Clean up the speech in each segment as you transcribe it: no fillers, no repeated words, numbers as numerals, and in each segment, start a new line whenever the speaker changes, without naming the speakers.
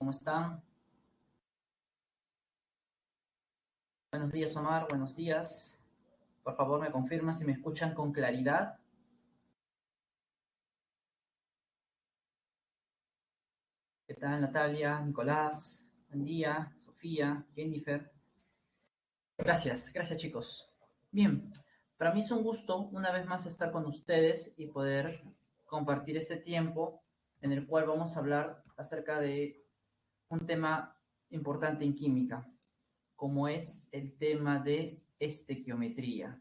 ¿Cómo están? Buenos días, Omar. Buenos días. Por favor, me confirma si me escuchan con claridad. ¿Qué tal, Natalia, Nicolás? Buen día, Sofía, Jennifer. Gracias, chicos. Bien, para mí es un gusto una vez más estar con ustedes y poder compartir este tiempo en el cual vamos a hablar acerca de un tema importante en química, como es el tema de estequiometría,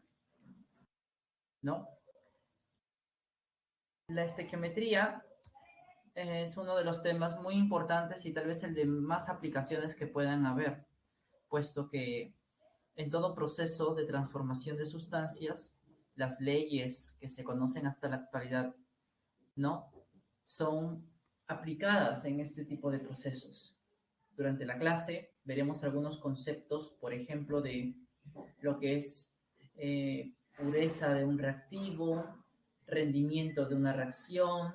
¿no? La estequiometría es uno de los temas muy importantes y tal vez el de más aplicaciones que puedan haber, puesto que en todo proceso de transformación de sustancias, las leyes que se conocen hasta la actualidad, ¿no? Son aplicadas en este tipo de procesos. Durante la clase veremos algunos conceptos, por ejemplo, de lo que es pureza de un reactivo, rendimiento de una reacción.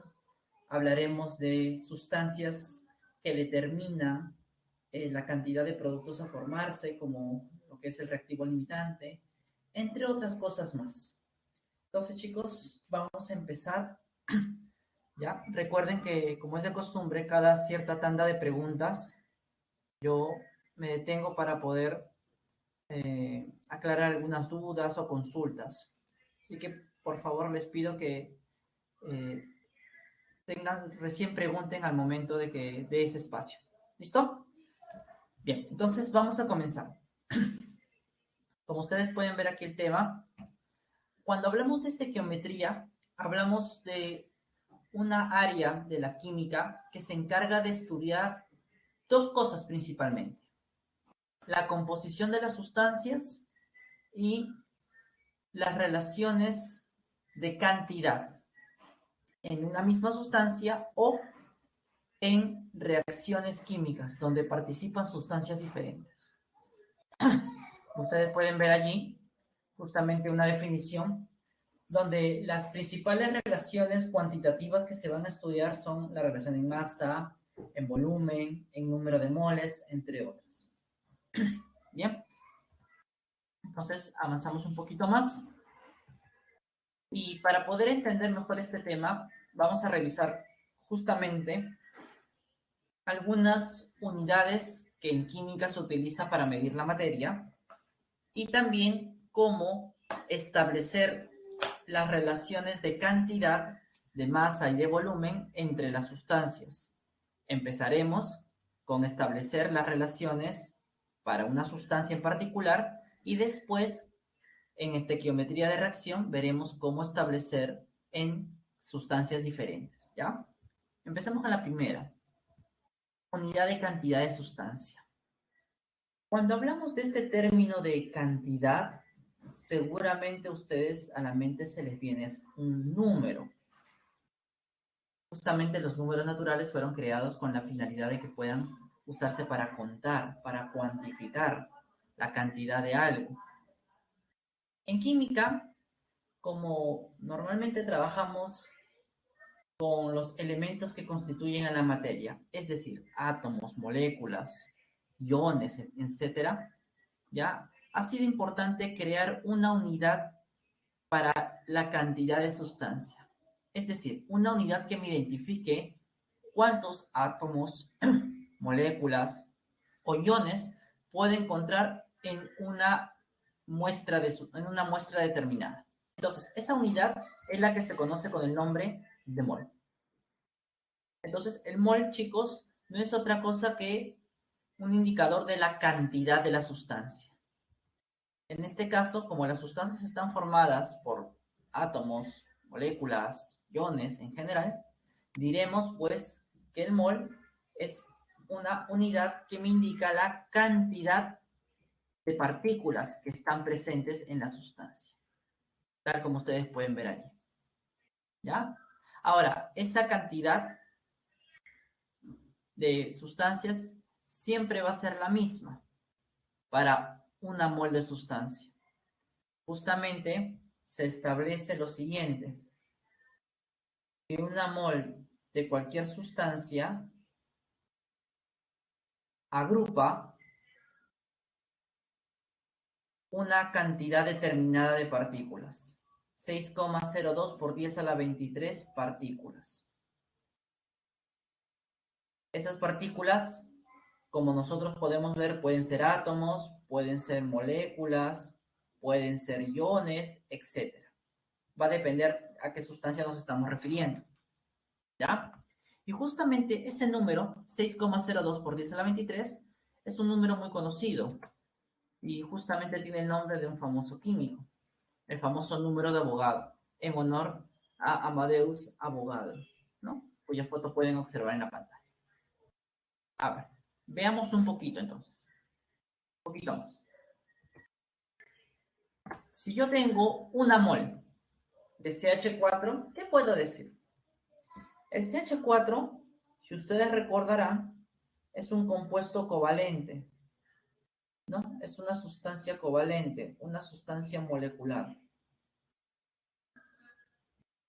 Hablaremos de sustancias que determinan la cantidad de productos a formarse, como lo que es el reactivo limitante, entre otras cosas más. Entonces, chicos, vamos a empezar. ¿Ya? Recuerden que, como es de costumbre, cada cierta tanda de preguntas, yo me detengo para poder aclarar algunas dudas o consultas. Así que, por favor, les pido que eh, recién pregunten al momento de ese espacio. ¿Listo? Bien, entonces vamos a comenzar. Como ustedes pueden ver aquí el tema, cuando hablamos de estequiometría, hablamos de una área de la química que se encarga de estudiar dos cosas principalmente: la composición de las sustancias y las relaciones de cantidad en una misma sustancia o en reacciones químicas donde participan sustancias diferentes. Ustedes pueden ver allí justamente una definición donde las principales relaciones cuantitativas que se van a estudiar son la relación en masa, en volumen, en número de moles, entre otras. Bien, entonces avanzamos un poquito más. Y para poder entender mejor este tema, vamos a revisar justamente algunas unidades que en química se utiliza para medir la materia y también cómo establecer las relaciones de cantidad, de masa y de volumen entre las sustancias. Empezaremos con establecer las relaciones para una sustancia en particular y después en estequiometría de reacción veremos cómo establecer en sustancias diferentes, ¿ya? Empecemos con la primera, unidad de cantidad de sustancia. Cuando hablamos de este término de cantidad, seguramente a ustedes a la mente se les viene un número. Justamente los números naturales fueron creados con la finalidad de que puedan usarse para contar, para cuantificar la cantidad de algo. En química, como normalmente trabajamos con los elementos que constituyen a la materia, es decir, átomos, moléculas, iones, etcétera, ¿ya? Ha sido importante crear una unidad para la cantidad de sustancia. Es decir, una unidad que me identifique cuántos átomos, moléculas o iones puedo encontrar en en una muestra determinada. Entonces, esa unidad es la que se conoce con el nombre de mol. Entonces, el mol, chicos, no es otra cosa que un indicador de la cantidad de la sustancia. En este caso, como las sustancias están formadas por átomos, moléculas, iones en general, diremos pues que el mol es una unidad que me indica la cantidad de partículas que están presentes en la sustancia, tal como ustedes pueden ver allí. ¿Ya? Ahora, esa cantidad de sustancias siempre va a ser la misma para una mol de sustancia. Justamente se establece lo siguiente: que una mol de cualquier sustancia agrupa una cantidad determinada de partículas. 6,02 por 10 a la 23 partículas. Esas partículas, como nosotros podemos ver, pueden ser átomos, pueden ser moléculas, pueden ser iones, etc. Va a depender a qué sustancia nos estamos refiriendo. ¿Ya? Y justamente ese número, 6,02 por 10 a la 23, es un número muy conocido. Y justamente tiene el nombre de un famoso químico, el famoso número de Avogadro, en honor a Amadeus Avogadro, ¿no? Cuya foto pueden observar en la pantalla. A ver, veamos un poquito entonces. Un poquito más. Si yo tengo una mol de CH4, ¿qué puedo decir? El CH4, si ustedes recordarán, es un compuesto covalente, ¿no? Es una sustancia covalente, una sustancia molecular.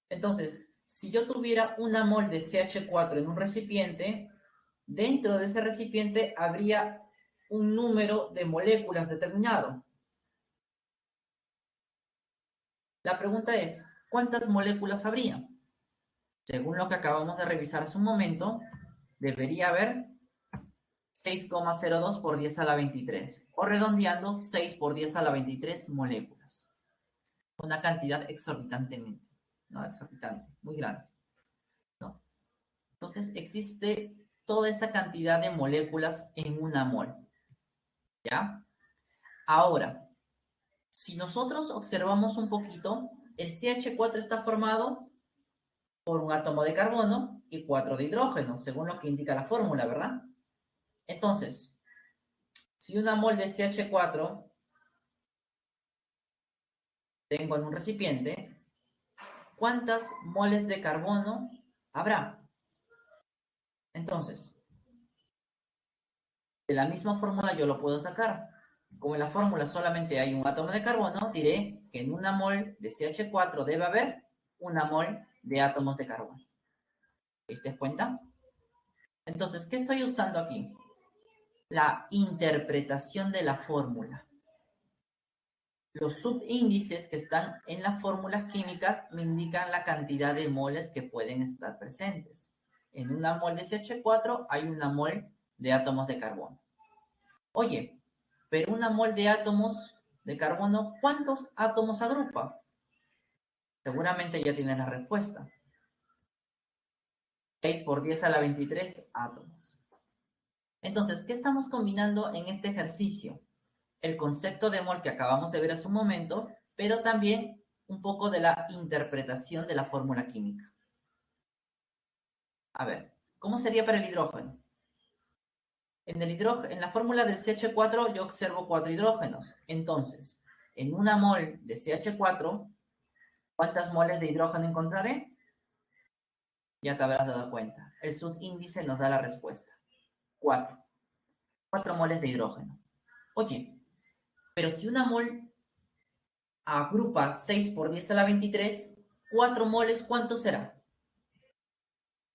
Entonces, si yo tuviera una mol de CH4 en un recipiente, dentro de ese recipiente habría un número de moléculas determinado. La pregunta es, ¿cuántas moléculas habría? Según lo que acabamos de revisar hace un momento, debería haber 6,02 por 10 a la 23, o redondeando 6 por 10 a la 23 moléculas. Una cantidad exorbitantemente, ¿no? Exorbitante, muy grande, ¿no? Entonces existe toda esa cantidad de moléculas en una mol, ¿ya? Ahora, si nosotros observamos un poquito, el CH4 está formado por un átomo de carbono y 4 de hidrógeno, según lo que indica la fórmula, ¿verdad? Entonces, si una mol de CH4 tengo en un recipiente, ¿cuántas moles de carbono habrá? Entonces, de la misma fórmula yo lo puedo sacar. Como en la fórmula solamente hay un átomo de carbono, diré que en una mol de CH4 debe haber una mol de átomos de carbono. ¿Te diste cuenta? Entonces, ¿qué estoy usando aquí? La interpretación de la fórmula. Los subíndices que están en las fórmulas químicas me indican la cantidad de moles que pueden estar presentes. En una mol de CH4 hay una mol de átomos de carbono. Oye, pero una mol de átomos de carbono, ¿cuántos átomos agrupa? Seguramente ya tienes la respuesta. 6 por 10 a la 23 átomos. Entonces, ¿qué estamos combinando en este ejercicio? El concepto de mol que acabamos de ver hace un momento, pero también un poco de la interpretación de la fórmula química. A ver, ¿cómo sería para el hidrógeno? En la fórmula del CH4 yo observo 4 hidrógenos. Entonces, en una mol de CH4, ¿cuántas moles de hidrógeno encontraré? Ya te habrás dado cuenta. El subíndice nos da la respuesta. 4. 4 moles de hidrógeno. Oye, pero si una mol agrupa 6 por 10 a la 23, 4 moles, ¿cuánto será?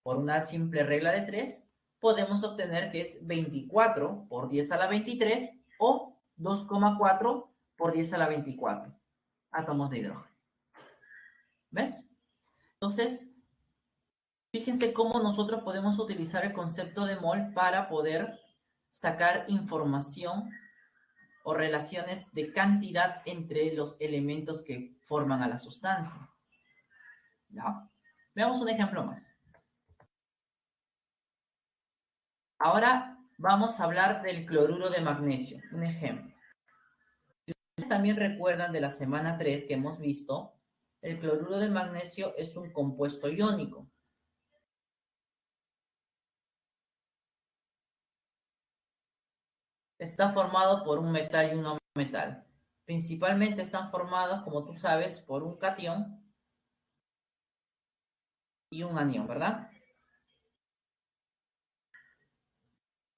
Por una simple regla de 3, podemos obtener que es 24 por 10 a la 23 o 2,4 por 10 a la 24 átomos de hidrógeno. ¿Ves? Entonces, fíjense cómo nosotros podemos utilizar el concepto de mol para poder sacar información o relaciones de cantidad entre los elementos que forman a la sustancia. ¿Ya? Veamos un ejemplo más. Ahora vamos a hablar del cloruro de magnesio. Un ejemplo. Si ustedes también recuerdan de la semana 3 que hemos visto, el cloruro de magnesio es un compuesto iónico. Está formado por un metal y un no metal. Principalmente están formados, como tú sabes, por un catión y un anión, ¿verdad?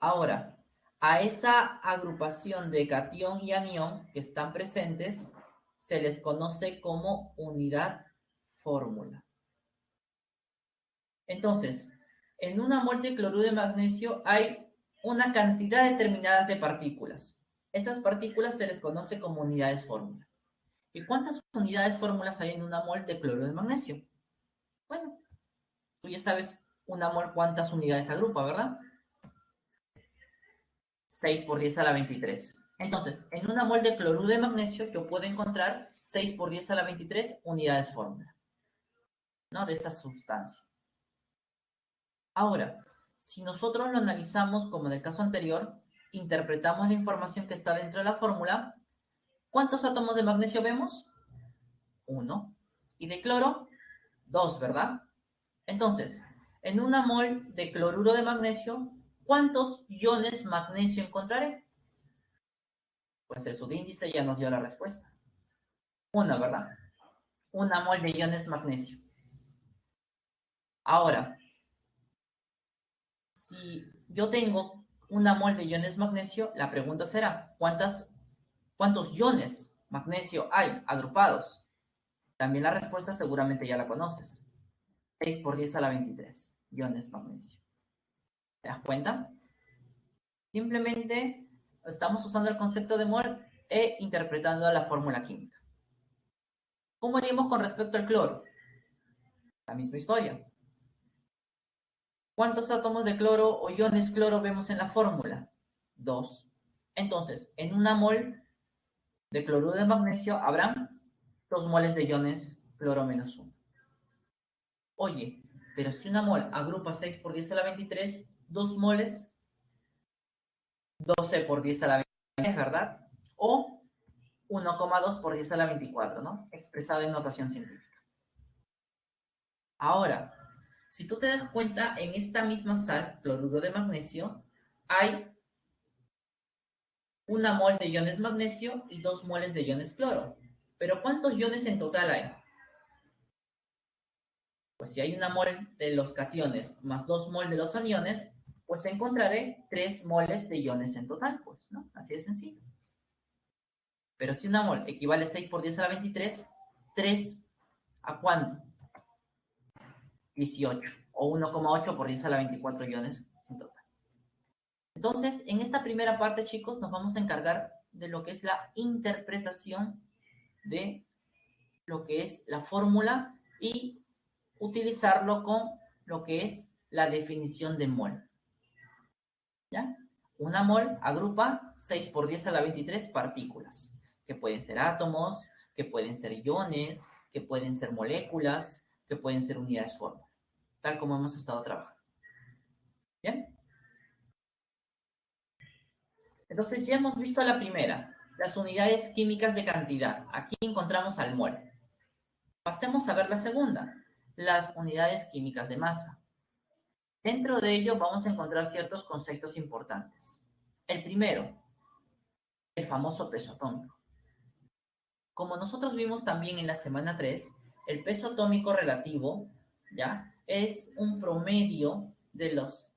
Ahora, a esa agrupación de catión y anión que están presentes se les conoce como unidad fórmula. Entonces, en una mol de cloruro de magnesio hay una cantidad determinada de partículas. Esas partículas se les conoce como unidades fórmula. ¿Y cuántas unidades fórmulas hay en una mol de cloruro de magnesio? Bueno, tú ya sabes una mol cuántas unidades agrupa, ¿verdad? 6 por 10 a la 23. Entonces, en una mol de cloruro de magnesio yo puedo encontrar 6 por 10 a la 23 unidades fórmula, ¿no? De esa sustancia. Ahora, si nosotros lo analizamos como en el caso anterior, interpretamos la información que está dentro de la fórmula, ¿cuántos átomos de magnesio vemos? 1. Y de cloro, 2, ¿verdad? Entonces, en una mol de cloruro de magnesio, ¿cuántos iones magnesio encontraré? Pues el subíndice ya nos dio la respuesta. Una, ¿verdad? Una mol de iones magnesio. Ahora, si yo tengo una mol de iones magnesio, la pregunta será, ¿cuántos iones magnesio hay agrupados? También la respuesta seguramente ya la conoces. 6 por 10 a la 23 iones magnesio. ¿Te das cuenta? Simplemente estamos usando el concepto de mol e interpretando la fórmula química. ¿Cómo haríamos con respecto al cloro? La misma historia. ¿Cuántos átomos de cloro o iones cloro vemos en la fórmula? 2. Entonces, en una mol de cloruro de magnesio habrán 2 moles de iones cloro menos 1. Oye, pero si una mol agrupa 6 por 10 a la 23, 2 moles, 12 por 10 a la 23, ¿verdad? O 1,2 por 10 a la 24, ¿no? Expresado en notación científica. Ahora, si tú te das cuenta, en esta misma sal, cloruro de magnesio, hay una mol de iones magnesio y 2 moles de iones cloro. Pero ¿cuántos iones en total hay? Pues si hay una mol de los cationes más 2 mol de los aniones, pues encontraré 3 moles de iones en total, pues, ¿no? Así de sencillo. Pero si una mol equivale a 6 por 10 a la 23, 3 ¿a cuánto? 18 o 1,8 por 10 a la 24 iones en total. Entonces, en esta primera parte, chicos, nos vamos a encargar de lo que es la interpretación de lo que es la fórmula y utilizarlo con lo que es la definición de mol. ¿Ya? Una mol agrupa 6 por 10 a la 23 partículas, que pueden ser átomos, que pueden ser iones, que pueden ser moléculas, que pueden ser unidades fórmula, tal como hemos estado trabajando. ¿Bien? Entonces ya hemos visto la primera, las unidades químicas de cantidad. Aquí encontramos al mol. Pasemos a ver la segunda, las unidades químicas de masa. Dentro de ello vamos a encontrar ciertos conceptos importantes. El primero, el famoso peso atómico. Como nosotros vimos también en la semana 3, el peso atómico relativo, ¿ya? Es un promedio de los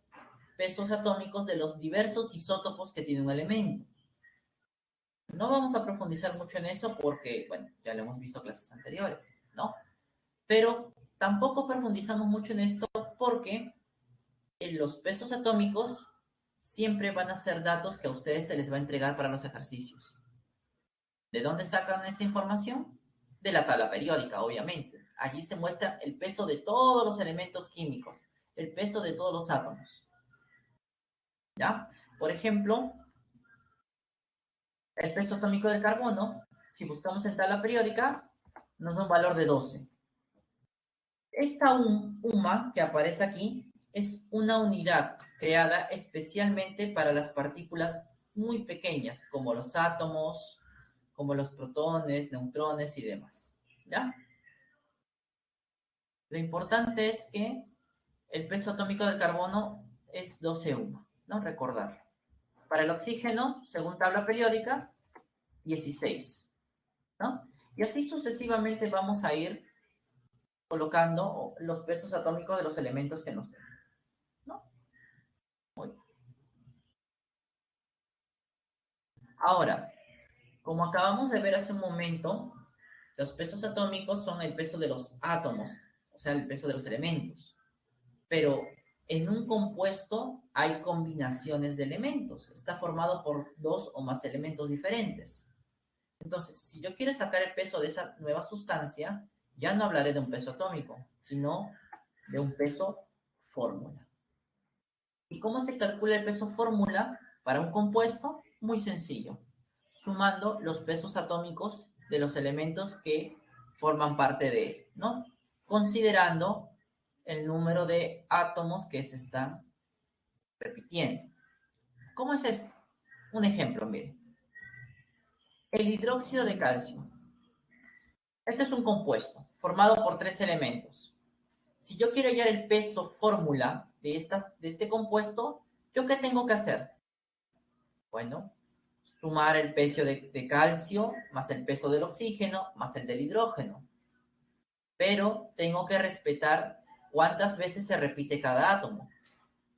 pesos atómicos de los diversos isótopos que tiene un elemento. No vamos a profundizar mucho en eso porque, bueno, ya lo hemos visto en clases anteriores, ¿no? Pero tampoco profundizamos mucho en esto porque en los pesos atómicos siempre van a ser datos que a ustedes se les va a entregar para los ejercicios. ¿De dónde sacan esa información? De la tabla periódica, obviamente. Allí se muestra el peso de todos los elementos químicos, el peso de todos los átomos. ¿Ya? Por ejemplo, el peso atómico del carbono, si buscamos en tabla periódica, nos da un valor de 12. Esta UMA que aparece aquí es una unidad creada especialmente para las partículas muy pequeñas, como los átomos, como los protones, neutrones y demás. ¿Ya? Lo importante es que el peso atómico del carbono es 12 UMA, ¿no? Recordarlo. Para el oxígeno, según tabla periódica, 16, ¿no? Y así sucesivamente vamos a ir colocando los pesos atómicos de los elementos que nos den, ¿no? Muy bien. Ahora, como acabamos de ver hace un momento, los pesos atómicos son el peso de los átomos, o sea, el peso de los elementos. Pero En un compuesto hay combinaciones de elementos. Está formado por 2 o más elementos diferentes. Entonces, si yo quiero sacar el peso de esa nueva sustancia, ya no hablaré de un peso atómico, sino de un peso fórmula. ¿Y cómo se calcula el peso fórmula para un compuesto? Muy sencillo, sumando los pesos atómicos de los elementos que forman parte de él, ¿no? Considerando el número de átomos que se están repitiendo. ¿Cómo es esto? Un ejemplo, miren. El hidróxido de calcio. Este es un compuesto formado por 3 elementos. Si yo quiero hallar el peso fórmula de este compuesto, ¿yo qué tengo que hacer? Bueno, sumar el peso de calcio más el peso del oxígeno más el del hidrógeno. Pero tengo que respetar cuántas veces se repite cada átomo.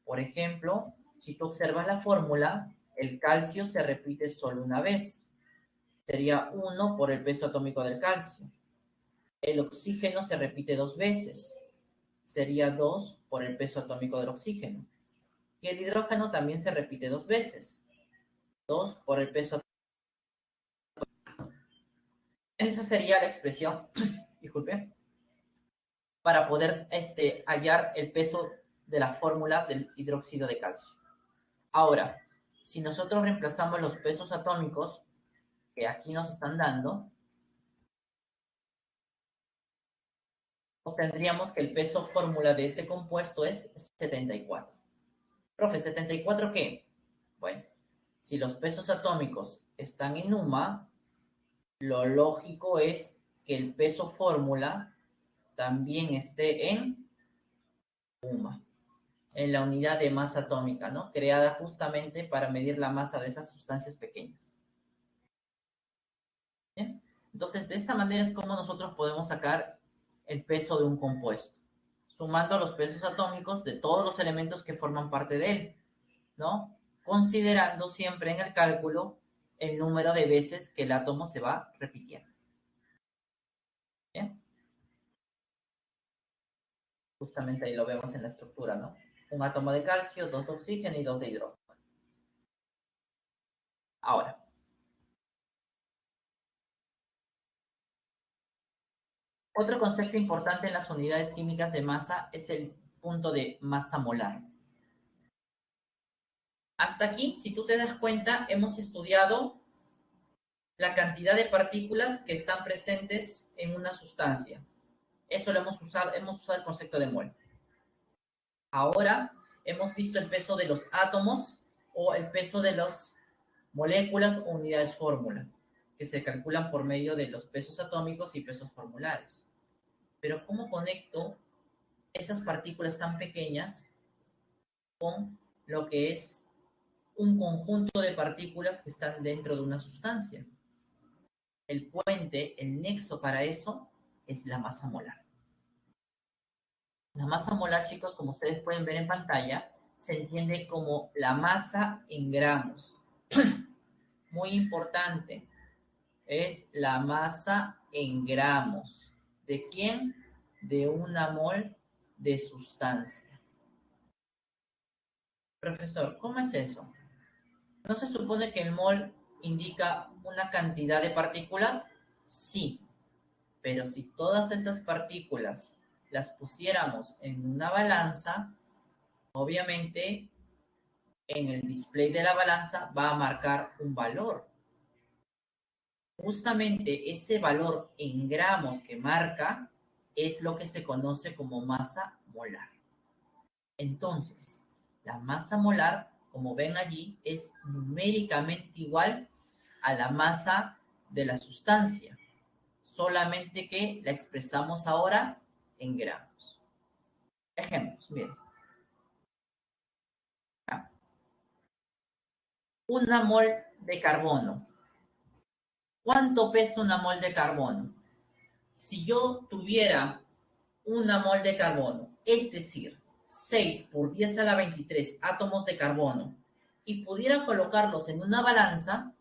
Por ejemplo, si tú observas la fórmula, el calcio se repite solo una vez. Sería 1 por el peso atómico del calcio. El oxígeno se repite 2 veces. Sería 2 por el peso atómico del oxígeno. Y el hidrógeno también se repite 2 veces. 2 por el peso atómico. Esa sería la expresión, disculpe, para poder hallar el peso de la fórmula del hidróxido de calcio. Ahora, si nosotros reemplazamos los pesos atómicos que aquí nos están dando, obtendríamos que el peso fórmula de este compuesto es 74. Profe, ¿74 qué? Bueno, si los pesos atómicos están en UMA, lo lógico es que el peso fórmula también esté en UMA, en la unidad de masa atómica, ¿no? Creada justamente para medir la masa de esas sustancias pequeñas. ¿Bien? Entonces, de esta manera es como nosotros podemos sacar el peso de un compuesto, sumando los pesos atómicos de todos los elementos que forman parte de él, ¿no? Considerando siempre en el cálculo el número de veces que el átomo se va repitiendo. ¿Bien? Justamente ahí lo vemos en la estructura, ¿no? Un átomo de calcio, 2 de oxígeno y 2 de hidrógeno. Ahora, otro concepto importante en las unidades químicas de masa es el punto de masa molar. Hasta aquí, si tú te das cuenta, hemos estudiado la cantidad de partículas que están presentes en una sustancia. Eso lo hemos usado el concepto de mol. Ahora hemos visto el peso de los átomos o el peso de las moléculas o unidades fórmula, que se calculan por medio de los pesos atómicos y pesos formulares. Pero ¿cómo conecto esas partículas tan pequeñas con lo que es un conjunto de partículas que están dentro de una sustancia? El puente, el nexo para eso es la masa molar. La masa molar, chicos, como ustedes pueden ver en pantalla, se entiende como la masa en gramos. Muy importante, es la masa en gramos. ¿De quién? De una mol de sustancia. Profesor, ¿cómo es eso? ¿No se supone que el mol indica una cantidad de partículas? Sí, pero si todas esas partículas las pusiéramos en una balanza, obviamente en el display de la balanza va a marcar un valor. Justamente ese valor en gramos que marca es lo que se conoce como masa molar. Entonces, la masa molar, como ven allí, es numéricamente igual a la masa de la sustancia, solamente que la expresamos ahora en gramos. Ejemplos, miren. Una mol de carbono. ¿Cuánto pesa una mol de carbono? Si yo tuviera una mol de carbono, es decir, 6 por 10 a la 23 átomos de carbono, y pudiera colocarlos en una balanza,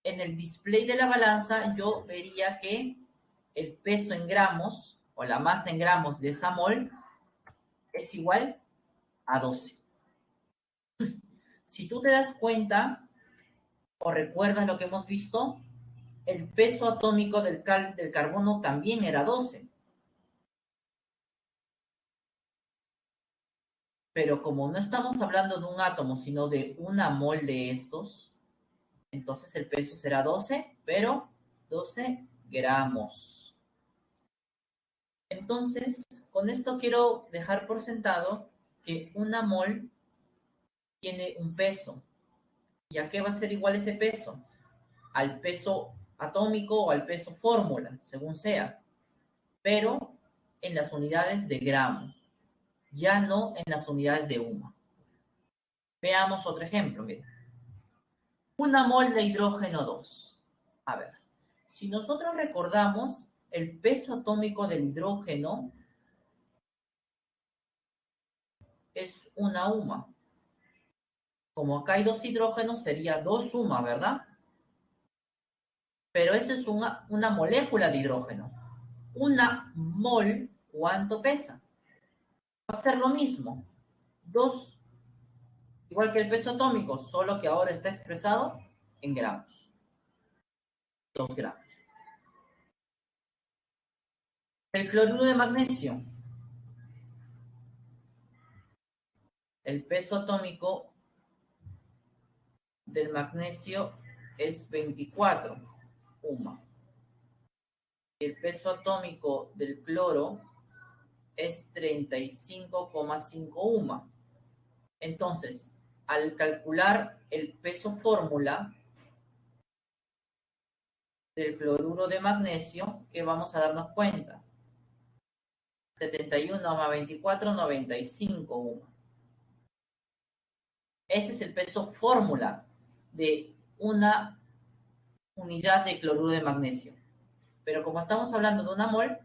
en el display de la balanza yo vería que el peso en gramos, o la masa en gramos de esa mol, es igual a 12. Si tú te das cuenta o recuerdas lo que hemos visto, el peso atómico del carbono también era 12. Pero como no estamos hablando de un átomo, sino de una mol de estos, entonces el peso será 12, pero 12 gramos. Entonces, con esto quiero dejar por sentado que una mol tiene un peso. ¿Y a qué va a ser igual ese peso? Al peso atómico o al peso fórmula, según sea, pero en las unidades de gramo, ya no en las unidades de UMA. Veamos otro ejemplo, miren. Una mol de hidrógeno 2. A ver, si nosotros recordamos, el peso atómico del hidrógeno es una UMA. Como acá hay dos hidrógenos, sería 2 UMA, ¿verdad? Pero eso es una molécula de hidrógeno. Una mol, ¿cuánto pesa? Va a ser lo mismo. 2, igual que el peso atómico, solo que ahora está expresado en gramos. 2 gramos. El cloruro de magnesio. El peso atómico del magnesio es 24 UMA. El peso atómico del cloro es 35,5 UMA. Entonces, al calcular el peso fórmula del cloruro de magnesio, ¿qué vamos a darnos cuenta? 71 más 24, 95 UMA. Ese es el peso fórmula de una unidad de cloruro de magnesio. Pero como estamos hablando de una mol,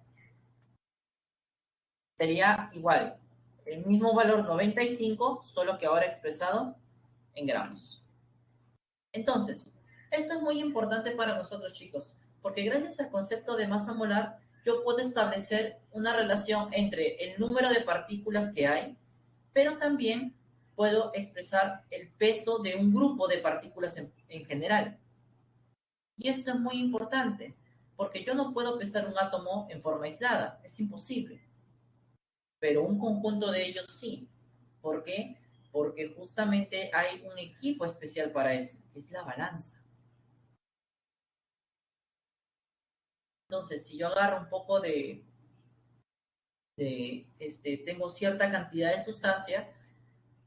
sería igual, el mismo valor 95, solo que ahora expresado en gramos. Entonces, esto es muy importante para nosotros, chicos, porque gracias al concepto de masa molar, yo puedo establecer una relación entre el número de partículas que hay, pero también puedo expresar el peso de un grupo de partículas en general. Y esto es muy importante, porque yo no puedo pesar un átomo en forma aislada, es imposible. Pero un conjunto de ellos sí. ¿Por qué? Porque justamente hay un equipo especial para eso, que es la balanza. Entonces, si yo agarro un poco tengo cierta cantidad de sustancia,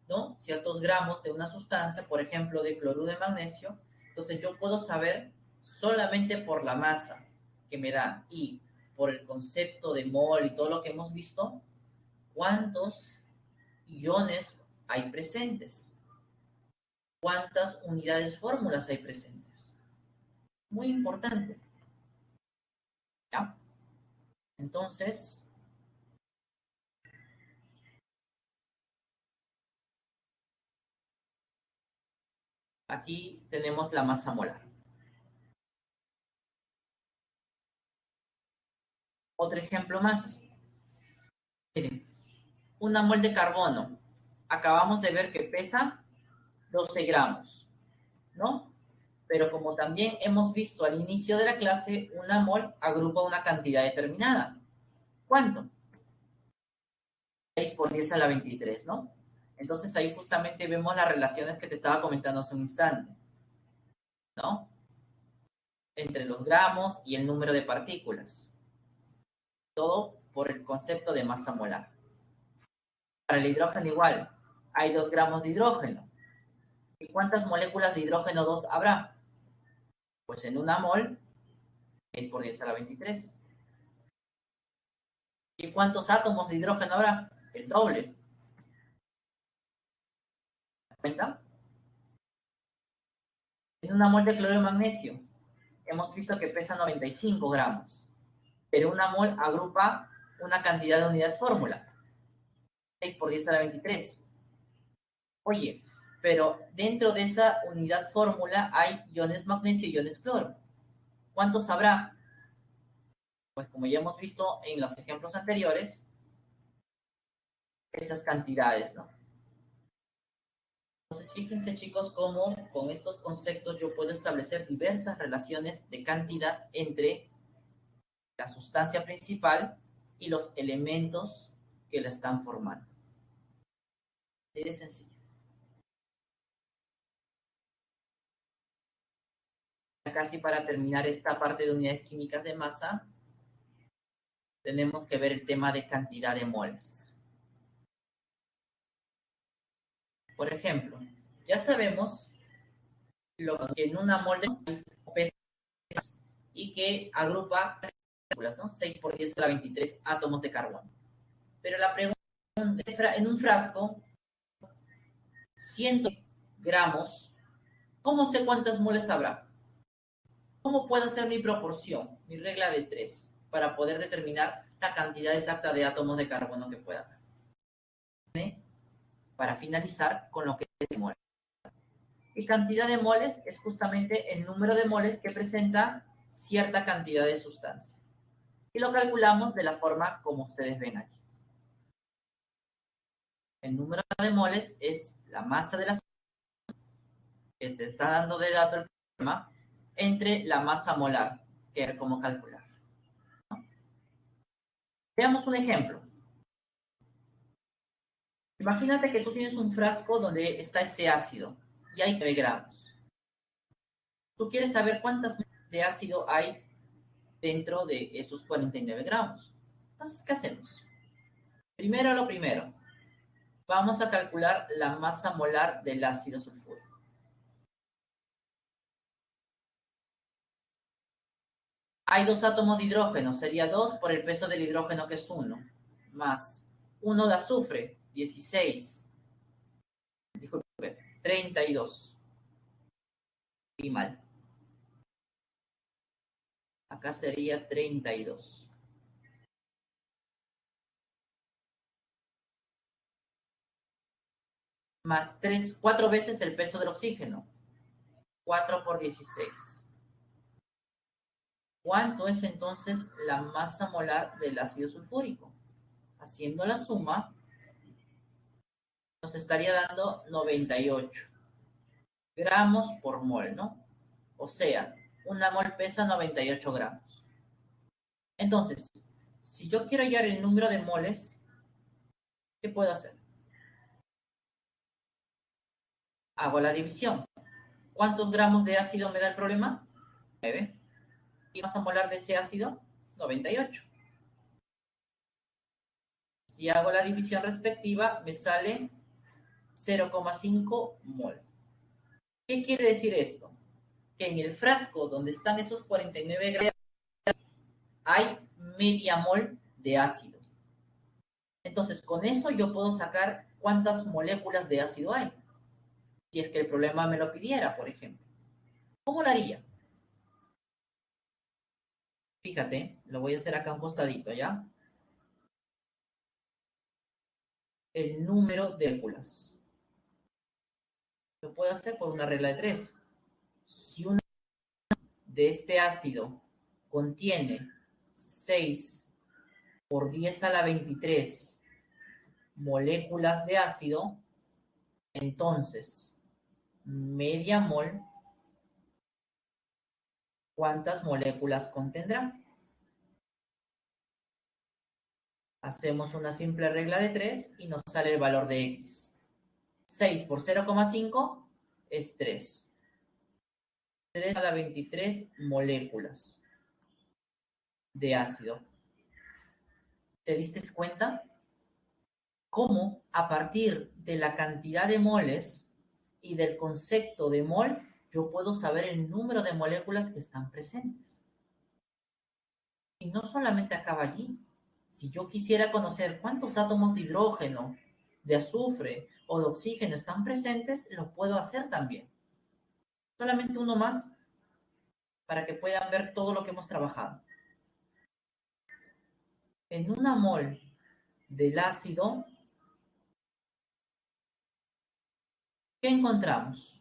¿no? Ciertos gramos de una sustancia, por ejemplo, de cloruro de magnesio, entonces yo puedo saber solamente por la masa que me da y por el concepto de mol y todo lo que hemos visto, cuántos iones hay presentes, cuántas unidades fórmulas hay presentes. Muy importante. ¿Ya? Entonces, aquí tenemos la masa molar. Otro ejemplo más. Miren, una mol de carbono. Acabamos de ver que pesa 12 gramos, ¿no? Pero como también hemos visto al inicio de la clase, una mol agrupa una cantidad determinada. ¿Cuánto? 6 por 10 a la 23, ¿no? Entonces ahí justamente vemos las relaciones que te estaba comentando hace un instante, ¿no? Entre los gramos y el número de partículas. Todo por el concepto de masa molar. Para el hidrógeno igual, hay 2 gramos de hidrógeno. ¿Y cuántas moléculas de hidrógeno 2 habrá? Pues en una mol, 6 por 10 a la 23. ¿Y cuántos átomos de hidrógeno habrá? El doble. ¿Se cuenta? En una mol de cloruro de magnesio, hemos visto que pesa 95 gramos, pero una mol agrupa una cantidad de unidades fórmula, 6 por 10 a la 23. Oye, pero dentro de esa unidad fórmula hay iones magnesio y iones cloro. ¿Cuántos habrá? Pues como ya hemos visto en los ejemplos anteriores, esas cantidades, ¿no? Entonces, fíjense, chicos, cómo con estos conceptos yo puedo establecer diversas relaciones de cantidad entre la sustancia principal y los elementos que la están formando. Así de sencillo. Casi para terminar esta parte de unidades químicas de masa, tenemos que ver el tema de cantidad de moles. Por ejemplo, ya sabemos lo que en una mol de pesa y que agrupa moléculas, ¿no? 6 por 10 a la 23 átomos de carbono. Pero la pregunta es, en un frasco, 100 gramos, ¿cómo sé cuántas moles habrá? ¿Cómo puedo hacer mi proporción, mi regla de 3, para poder determinar la cantidad exacta de átomos de carbono que pueda haber? Para finalizar con lo que es moles. Y cantidad de moles es justamente el número de moles que presenta cierta cantidad de sustancia. Y lo calculamos de la forma como ustedes ven aquí. El número de moles es la masa de la sustancia que te está dando de dato el problema entre la masa molar, que es como calcular. Veamos un ejemplo. Imagínate que tú tienes un frasco donde está ese ácido y hay 9 gramos. Tú quieres saber cuántas de ácido hay dentro de esos 49 gramos. Entonces, ¿qué hacemos? Primero lo primero, vamos a calcular la masa molar del ácido sulfúrico. Hay 2 átomos de hidrógeno, sería 2 por el peso del hidrógeno que es 1, más 1 de azufre, 16, disculpe, 32. Y mal. Acá sería 32. Más 3, 4 veces el peso del oxígeno. 4 por 16. ¿Cuánto es entonces la masa molar del ácido sulfúrico? Haciendo la suma, nos estaría dando 98 gramos por mol, ¿no? O sea, una mol pesa 98 gramos. Entonces, si yo quiero hallar el número de moles, ¿qué puedo hacer? Hago la división. ¿Cuántos gramos de ácido me da el problema? 9. ¿Y masa molar de ese ácido? 98. Si hago la división respectiva, me sale 0,5 mol. ¿Qué quiere decir esto? Que en el frasco donde están esos 49 gramos hay media mol de ácido. Entonces, con eso yo puedo sacar cuántas moléculas de ácido hay. Si es que el problema me lo pidiera, por ejemplo. ¿Cómo lo haría? Fíjate, lo voy a hacer acá un costadito, ¿ya? El número de moléculas. Lo puedo hacer por una regla de 3. Si una de este ácido contiene 6 por 10 a la 23 moléculas de ácido, entonces media mol, ¿cuántas moléculas contendrá? Hacemos una simple regla de 3 y nos sale el valor de X. 6 por 0,5 es 3. 3 a la 23 moléculas de ácido. ¿Te diste cuenta? Cómo a partir de la cantidad de moles y del concepto de mol, yo puedo saber el número de moléculas que están presentes. Y no solamente acaba allí. Si yo quisiera conocer cuántos átomos de hidrógeno, de azufre o de oxígeno están presentes, lo puedo hacer también. Solamente uno más para que puedan ver todo lo que hemos trabajado. En una mol del ácido, ¿qué encontramos?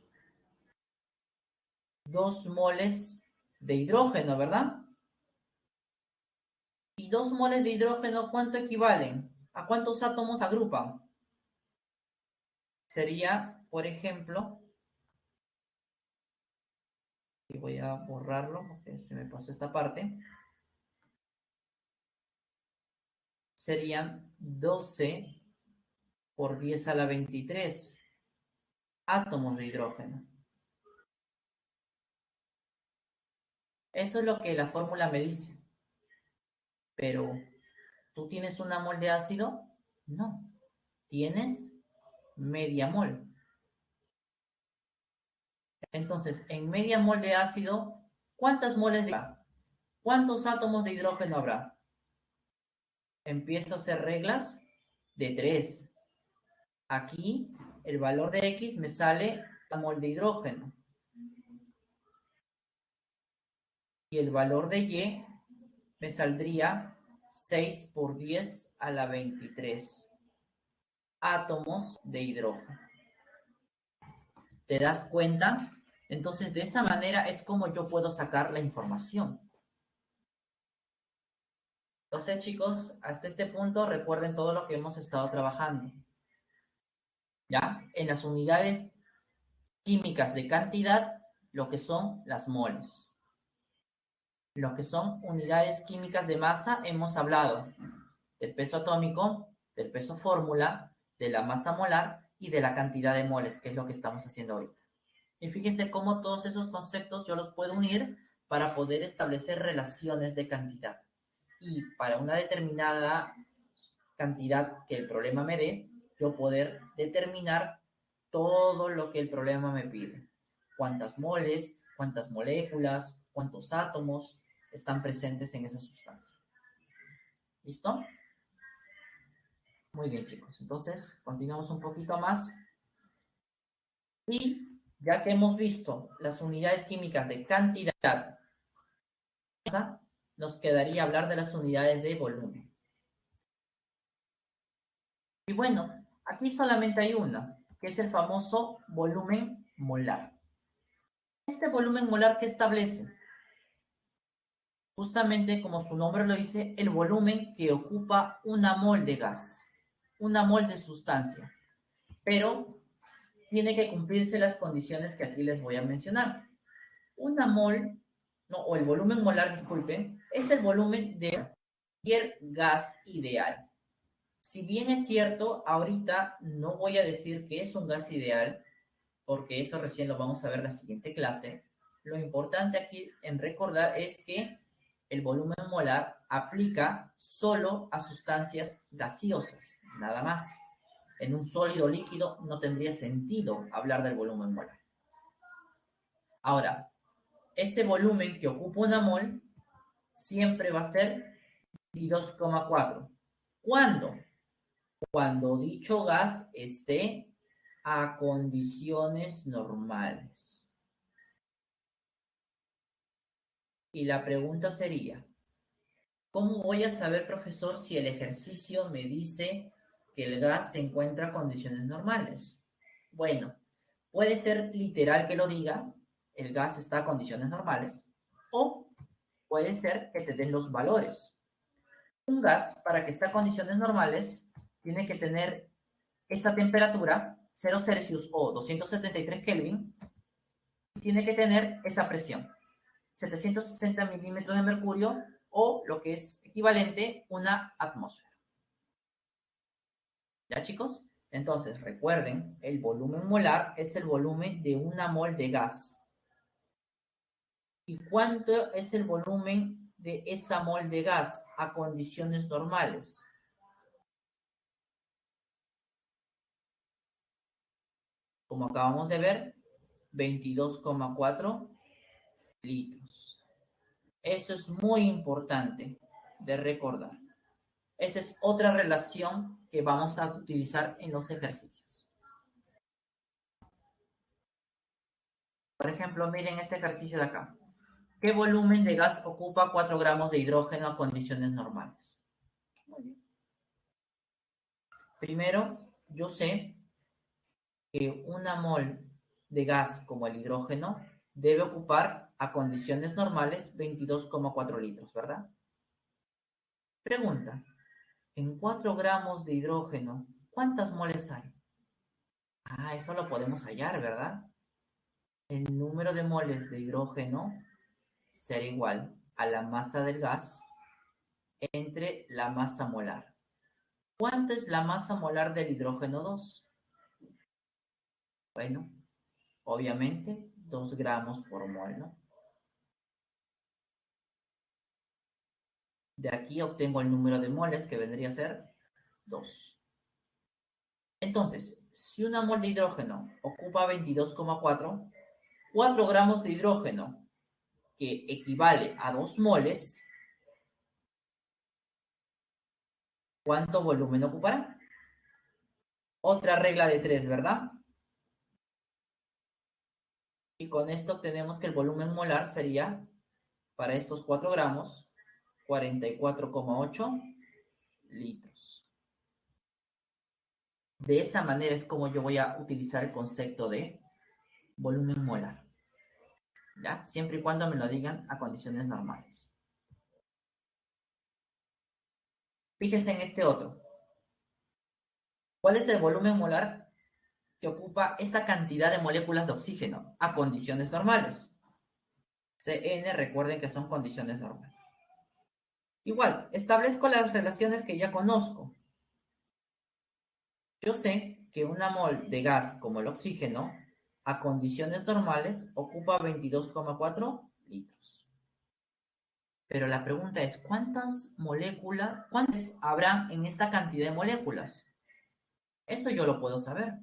2 moles de hidrógeno, ¿verdad? Y 2 moles de hidrógeno, ¿cuánto equivalen? ¿A cuántos átomos agrupan? Sería por ejemplo, y voy a borrarlo porque se me pasó esta parte, serían 12 por 10 a la 23 átomos de hidrógeno. Eso es lo que la fórmula me dice. Pero, ¿tú tienes una mol de ácido? No. Tienes media mol. Entonces, en media mol de ácido, ¿cuántas moles de ¿cuántos átomos de hidrógeno habrá? Empiezo a hacer reglas de 3. Aquí, el valor de X me sale la mol de hidrógeno. Y el valor de Y me saldría 6 por 10 a la 23 átomos de hidrógeno. ¿Te das cuenta? Entonces, de esa manera es como yo puedo sacar la información. Entonces, chicos, hasta este punto recuerden todo lo que hemos estado trabajando. ¿Ya? En las unidades químicas de cantidad, lo que son las moles. Lo que son unidades químicas de masa, hemos hablado del peso atómico, del peso fórmula, de la masa molar y de la cantidad de moles, que es lo que estamos haciendo ahorita. Y fíjense cómo todos esos conceptos yo los puedo unir para poder establecer relaciones de cantidad. Y para una determinada cantidad que el problema me dé, yo poder determinar todo lo que el problema me pide. Cuántas moles, cuántas moléculas, cuántos átomos están presentes en esa sustancia. ¿Listo? Muy bien, chicos. Entonces, continuamos un poquito más. Y ya que hemos visto las unidades químicas de cantidad, nos quedaría hablar de las unidades de volumen. Y bueno, aquí solamente hay una, que es el famoso volumen molar. Este volumen molar, ¿qué establece? Justamente como su nombre lo dice, el volumen que ocupa una mol de gas, una mol de sustancia. Pero tiene que cumplirse las condiciones que aquí les voy a mencionar. Una mol, no, o el volumen molar, disculpen, es el volumen de cualquier gas ideal. Si bien es cierto, ahorita no voy a decir que es un gas ideal, porque eso recién lo vamos a ver en la siguiente clase. Lo importante aquí en recordar es que el volumen molar aplica solo a sustancias gaseosas, nada más. En un sólido líquido no tendría sentido hablar del volumen molar. Ahora, ese volumen que ocupa una mol siempre va a ser 22,4. ¿Cuándo? Cuando dicho gas esté a condiciones normales. Y la pregunta sería, ¿cómo voy a saber, profesor, si el ejercicio me dice que el gas se encuentra a condiciones normales? Bueno, puede ser literal que lo diga, el gas está a condiciones normales, o puede ser que te den los valores. Un gas, para que esté a condiciones normales, tiene que tener esa temperatura, 0 Celsius o 273 Kelvin, y tiene que tener esa presión, 760 milímetros de mercurio, o lo que es equivalente, una atmósfera. ¿Ya, chicos? Entonces, recuerden, el volumen molar es el volumen de una mol de gas. ¿Y cuánto es el volumen de esa mol de gas a condiciones normales? Como acabamos de ver, 22,4 litros. Eso es muy importante de recordar. Esa es otra relación que vamos a utilizar en los ejercicios. Por ejemplo, miren este ejercicio de acá. ¿Qué volumen de gas ocupa 4 gramos de hidrógeno a condiciones normales? Muy bien. Primero, yo sé que una mol de gas como el hidrógeno debe ocupar a condiciones normales 22,4 litros, ¿verdad? Pregunta, en 4 gramos de hidrógeno, ¿cuántas moles hay? Ah, eso lo podemos hallar, ¿verdad? El número de moles de hidrógeno será igual a la masa del gas entre la masa molar. ¿Cuánto es la masa molar del hidrógeno 2? Bueno, obviamente 2 gramos por mol, ¿no? De aquí obtengo el número de moles, que vendría a ser 2. Entonces, si una mol de hidrógeno ocupa 22,4, 4 gramos de hidrógeno, que equivale a 2 moles, ¿cuánto volumen ocupará? Otra regla de 3, ¿verdad? Y con esto obtenemos que el volumen molar sería, para estos 4 gramos, 44,8 litros. De esa manera es como yo voy a utilizar el concepto de volumen molar, ¿ya? Siempre y cuando me lo digan a condiciones normales. Fíjese en este otro. ¿Cuál es el volumen molar que ocupa esa cantidad de moléculas de oxígeno a condiciones normales? Cn, recuerden que son condiciones normales. Igual, establezco las relaciones que ya conozco. Yo sé que una mol de gas como el oxígeno a condiciones normales ocupa 22,4 litros. Pero la pregunta es, ¿cuántas habrá en esta cantidad de moléculas? Eso yo lo puedo saber.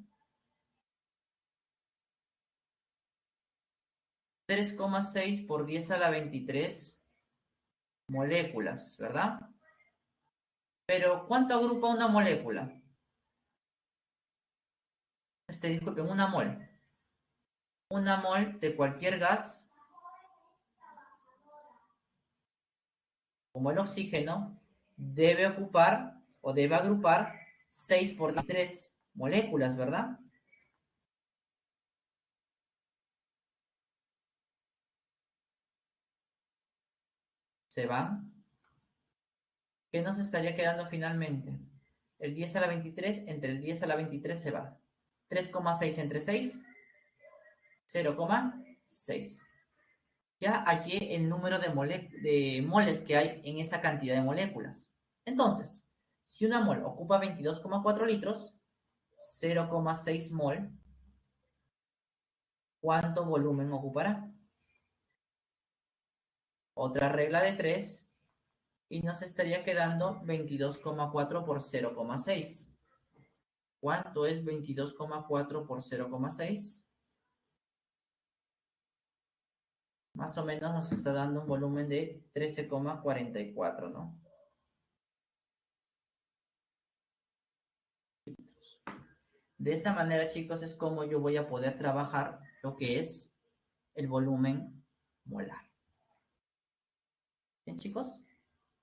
3,6 por 10 a la 23 moléculas, ¿verdad? Pero ¿cuánto agrupa una molécula? Disculpen, una mol. Una mol de cualquier gas, como el oxígeno, debe ocupar o debe agrupar 6 por 3 moléculas, ¿verdad? Se van. ¿Qué nos estaría quedando finalmente? El 10 a la 23, entre el 10 a la 23 se va. 3,6 entre 6, 0,6. Ya hallé el número de moles que hay en esa cantidad de moléculas. Entonces, si una mol ocupa 22,4 litros, 0,6 mol, ¿cuánto volumen ocupará? Otra regla de 3 y nos estaría quedando 22,4 por 0,6. ¿Cuánto es 22,4 por 0,6? Más o menos nos está dando un volumen de 13,44, ¿no? De esa manera, chicos, es como yo voy a poder trabajar lo que es el volumen molar. ¿Bien, chicos?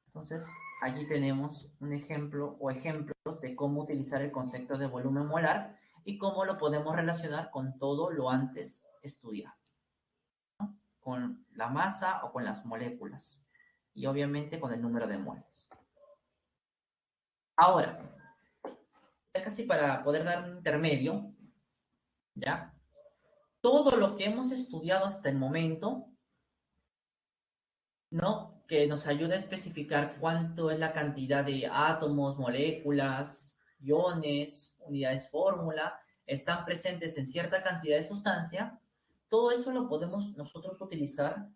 Entonces, aquí tenemos un ejemplo o ejemplos de cómo utilizar el concepto de volumen molar y cómo lo podemos relacionar con todo lo antes estudiado, ¿no? Con la masa o con las moléculas y obviamente con el número de moles. Ahora, ya casi para poder dar un intermedio, ¿ya? Todo lo que hemos estudiado hasta el momento, ¿no? Que nos ayuda a especificar cuánto es la cantidad de átomos, moléculas, iones, unidades fórmula, están presentes en cierta cantidad de sustancia, todo eso lo podemos nosotros utilizar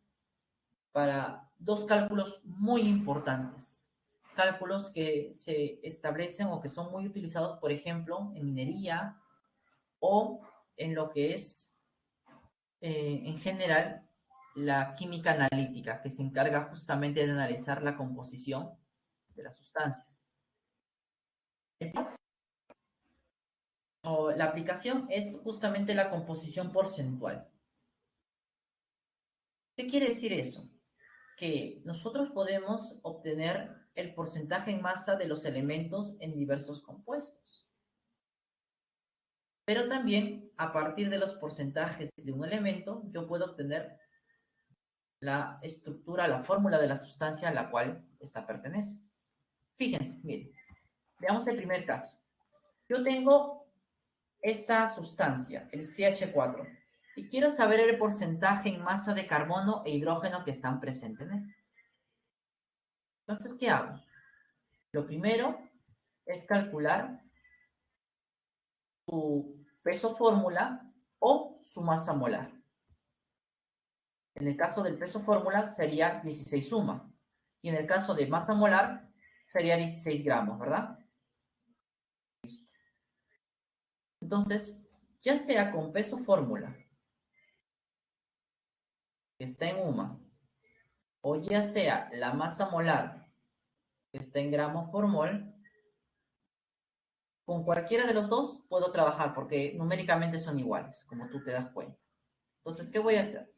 para dos cálculos muy importantes. Cálculos que se establecen o que son muy utilizados, por ejemplo, en minería o en lo que es, en general, la química analítica, que se encarga justamente de analizar la composición de las sustancias. O la aplicación es justamente la composición porcentual. ¿Qué quiere decir eso? Que nosotros podemos obtener el porcentaje en masa de los elementos en diversos compuestos. Pero también, a partir de los porcentajes de un elemento, yo puedo obtener la estructura, la fórmula de la sustancia a la cual esta pertenece. Fíjense, miren, veamos el primer caso. Yo tengo esta sustancia, el CH4, y quiero saber el porcentaje en masa de carbono e hidrógeno que están presentes en él. Entonces, ¿qué hago? Lo primero es calcular su peso fórmula o su masa molar. En el caso del peso fórmula sería 16 suma. Y en el caso de masa molar sería 16 gramos, ¿verdad? Entonces, ya sea con peso fórmula, que está en UMA, o ya sea la masa molar, que está en gramos por mol, con cualquiera de los dos puedo trabajar porque numéricamente son iguales, como tú te das cuenta. Entonces, ¿qué voy a hacer?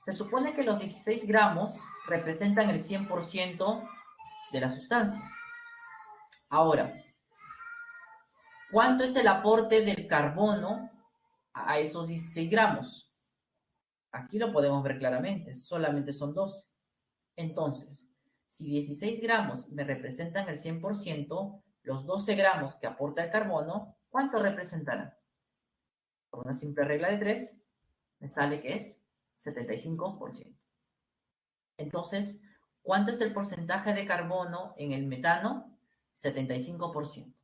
Se supone que los 16 gramos representan el 100% de la sustancia. Ahora, ¿cuánto es el aporte del carbono a esos 16 gramos? Aquí lo podemos ver claramente, solamente son 12. Entonces, si 16 gramos me representan el 100%, los 12 gramos que aporta el carbono, ¿cuánto representarán? Por una simple regla de 3, me sale que es 75%. Entonces, ¿cuánto es el porcentaje de carbono en el metano? 75%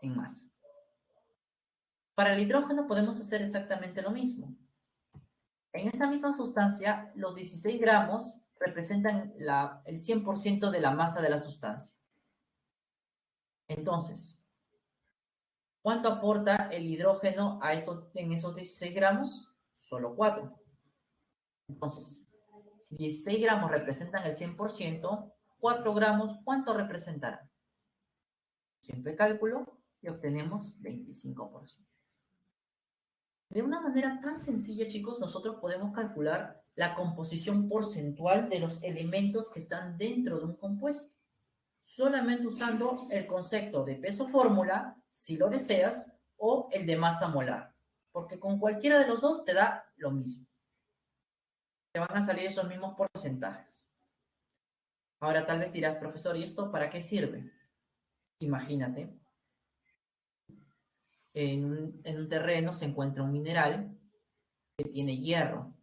en masa. Para el hidrógeno podemos hacer exactamente lo mismo. En esa misma sustancia, los 16 gramos representan el 100% de la masa de la sustancia. Entonces, ¿cuánto aporta el hidrógeno en esos 16 gramos? Solo 4. Entonces, si 16 gramos representan el 100%, 4 gramos, ¿cuánto representarán? Simple cálculo y obtenemos 25%. De una manera tan sencilla, chicos, nosotros podemos calcular la composición porcentual de los elementos que están dentro de un compuesto, solamente usando el concepto de peso fórmula, si lo deseas, o el de masa molar, porque con cualquiera de los dos te da lo mismo. Te van a salir esos mismos porcentajes. Ahora tal vez dirás, profesor, ¿y esto para qué sirve? Imagínate, en un terreno se encuentra un mineral que tiene hierro.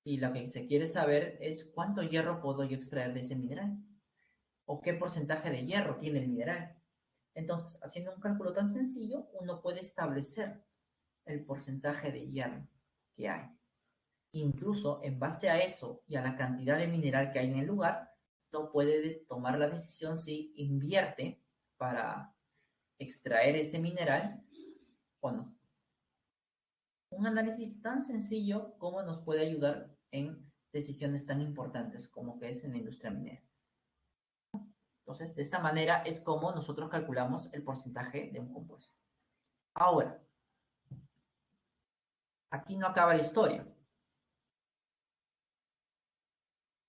Y lo que se quiere saber es cuánto hierro puedo yo extraer de ese mineral. O qué porcentaje de hierro tiene el mineral. Entonces, haciendo un cálculo tan sencillo, uno puede establecer el porcentaje de hierro que hay. Incluso en base a eso y a la cantidad de mineral que hay en el lugar, uno puede tomar la decisión si invierte para extraer ese mineral o no. Un análisis tan sencillo como nos puede ayudar en decisiones tan importantes como que es en la industria minera. Entonces, de esa manera es como nosotros calculamos el porcentaje de un compuesto. Ahora, aquí no acaba la historia.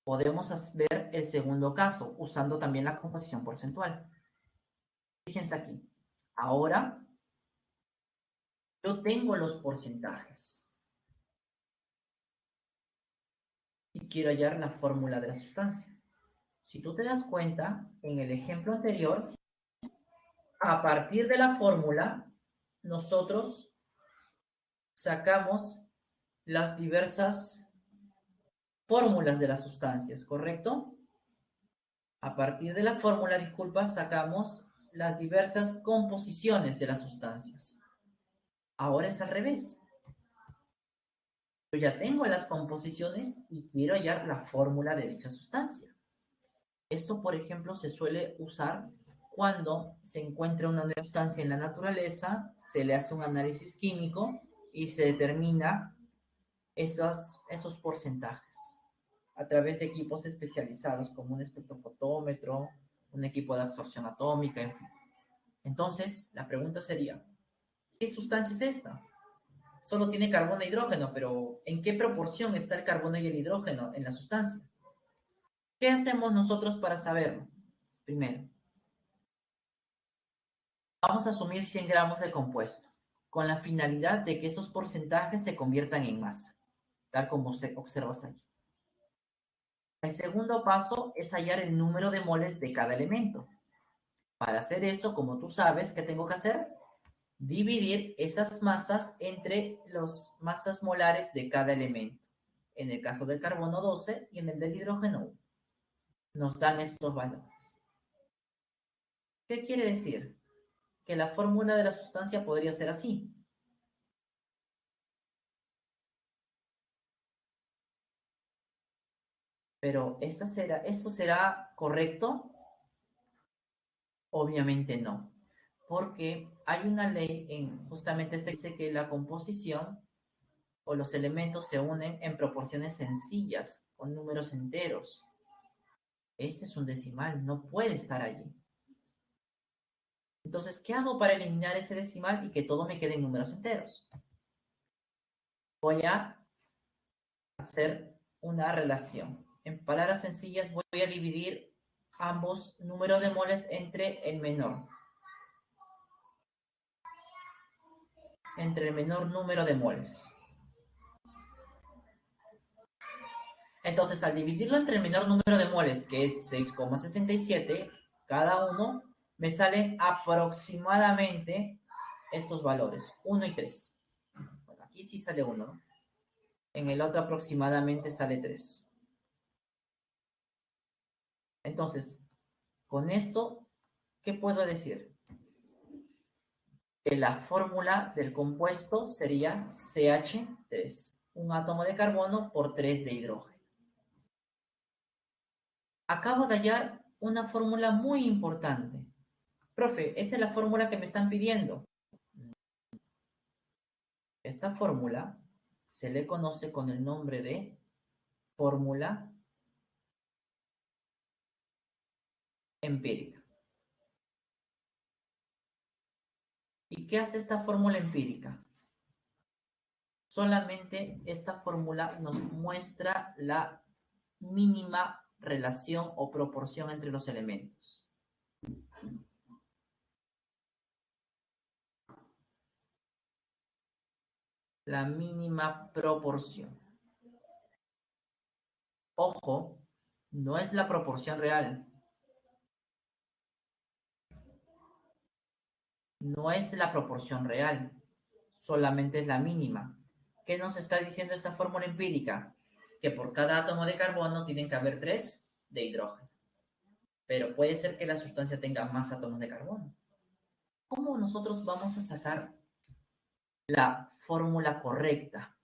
Podemos ver el segundo caso usando también la composición porcentual. Fíjense aquí. Ahora, yo tengo los porcentajes. Y quiero hallar la fórmula de la sustancia. Si tú te das cuenta, en el ejemplo anterior, a partir de la fórmula, nosotros sacamos las diversas fórmulas de las sustancias, ¿correcto? A partir de la fórmula, disculpa, sacamos las diversas composiciones de las sustancias. Ahora es al revés. Yo ya tengo las composiciones y quiero hallar la fórmula de dicha sustancia. Esto, por ejemplo, se suele usar cuando se encuentra una nueva sustancia en la naturaleza, se le hace un análisis químico y se determina esos porcentajes a través de equipos especializados como un espectrofotómetro, un equipo de absorción atómica, en fin. Entonces, la pregunta sería, ¿qué sustancia es esta? Solo tiene carbono e hidrógeno, pero ¿en qué proporción está el carbono y el hidrógeno en la sustancia? ¿Qué hacemos nosotros para saberlo? Primero, vamos a asumir 100 gramos de compuesto, con la finalidad de que esos porcentajes se conviertan en masa, tal como se observas aquí. El segundo paso es hallar el número de moles de cada elemento. Para hacer eso, como tú sabes, ¿qué tengo que hacer? Dividir esas masas entre las masas molares de cada elemento. En el caso del carbono 12 y en el del hidrógeno 1. Nos dan estos valores. ¿Qué quiere decir? Que la fórmula de la sustancia podría ser así. Pero ¿eso será correcto? Obviamente no. Porque hay una ley en justamente esta dice que la composición o los elementos se unen en proporciones sencillas, con números enteros. Este es un decimal, no puede estar allí. Entonces, ¿qué hago para eliminar ese decimal y que todo me quede en números enteros? Voy a hacer una relación. En palabras sencillas, voy a dividir ambos números de moles entre el menor número de moles. Entonces, al dividirlo entre el menor número de moles, que es 6,67, cada uno me salen aproximadamente estos valores, 1 y 3. Bueno, aquí sí sale 1, ¿no? En el otro aproximadamente sale 3. Entonces, con esto, ¿qué puedo decir? Que la fórmula del compuesto sería CH3, un átomo de carbono por 3 de hidrógeno. Acabo de hallar una fórmula muy importante. Profe, esa es la fórmula que me están pidiendo. Esta fórmula se le conoce con el nombre de fórmula empírica. ¿Y qué hace esta fórmula empírica? Solamente esta fórmula nos muestra la mínima relación o proporción entre los elementos. La mínima proporción. Ojo, no es la proporción real. No es la proporción real, solamente es la mínima. ¿Qué nos está diciendo esta fórmula empírica? Que por cada átomo de carbono tienen que haber 3 de hidrógeno. Pero puede ser que la sustancia tenga más átomos de carbono. ¿Cómo nosotros vamos a sacar la fórmula correcta?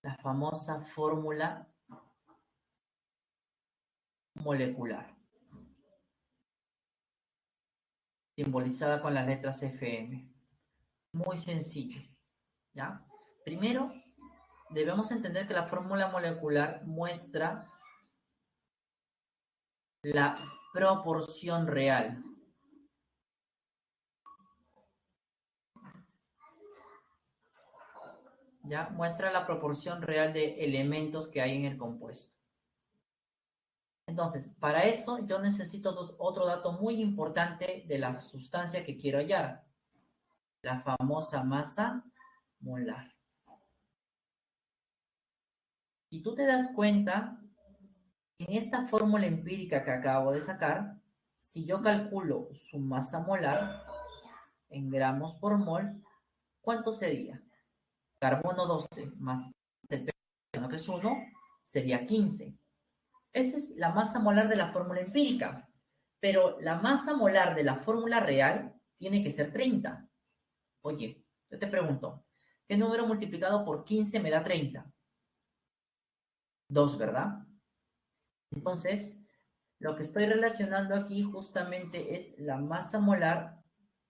La famosa fórmula molecular, simbolizada con las letras Fm. Muy sencillo, ¿ya? Primero, debemos entender que la fórmula molecular muestra la proporción real. ¿Ya? Muestra la proporción real de elementos que hay en el compuesto. Entonces, para eso yo necesito otro dato muy importante de la sustancia que quiero hallar. La famosa masa molar. Si tú te das cuenta, en esta fórmula empírica que acabo de sacar, si yo calculo su masa molar en gramos por mol, ¿cuánto sería? Carbono 12 más el peso, que es 1, sería 15. Esa es la masa molar de la fórmula empírica. Pero la masa molar de la fórmula real tiene que ser 30. Oye, yo te pregunto, ¿qué número multiplicado por 15 me da 30? 2, ¿verdad? Entonces, lo que estoy relacionando aquí justamente es la masa molar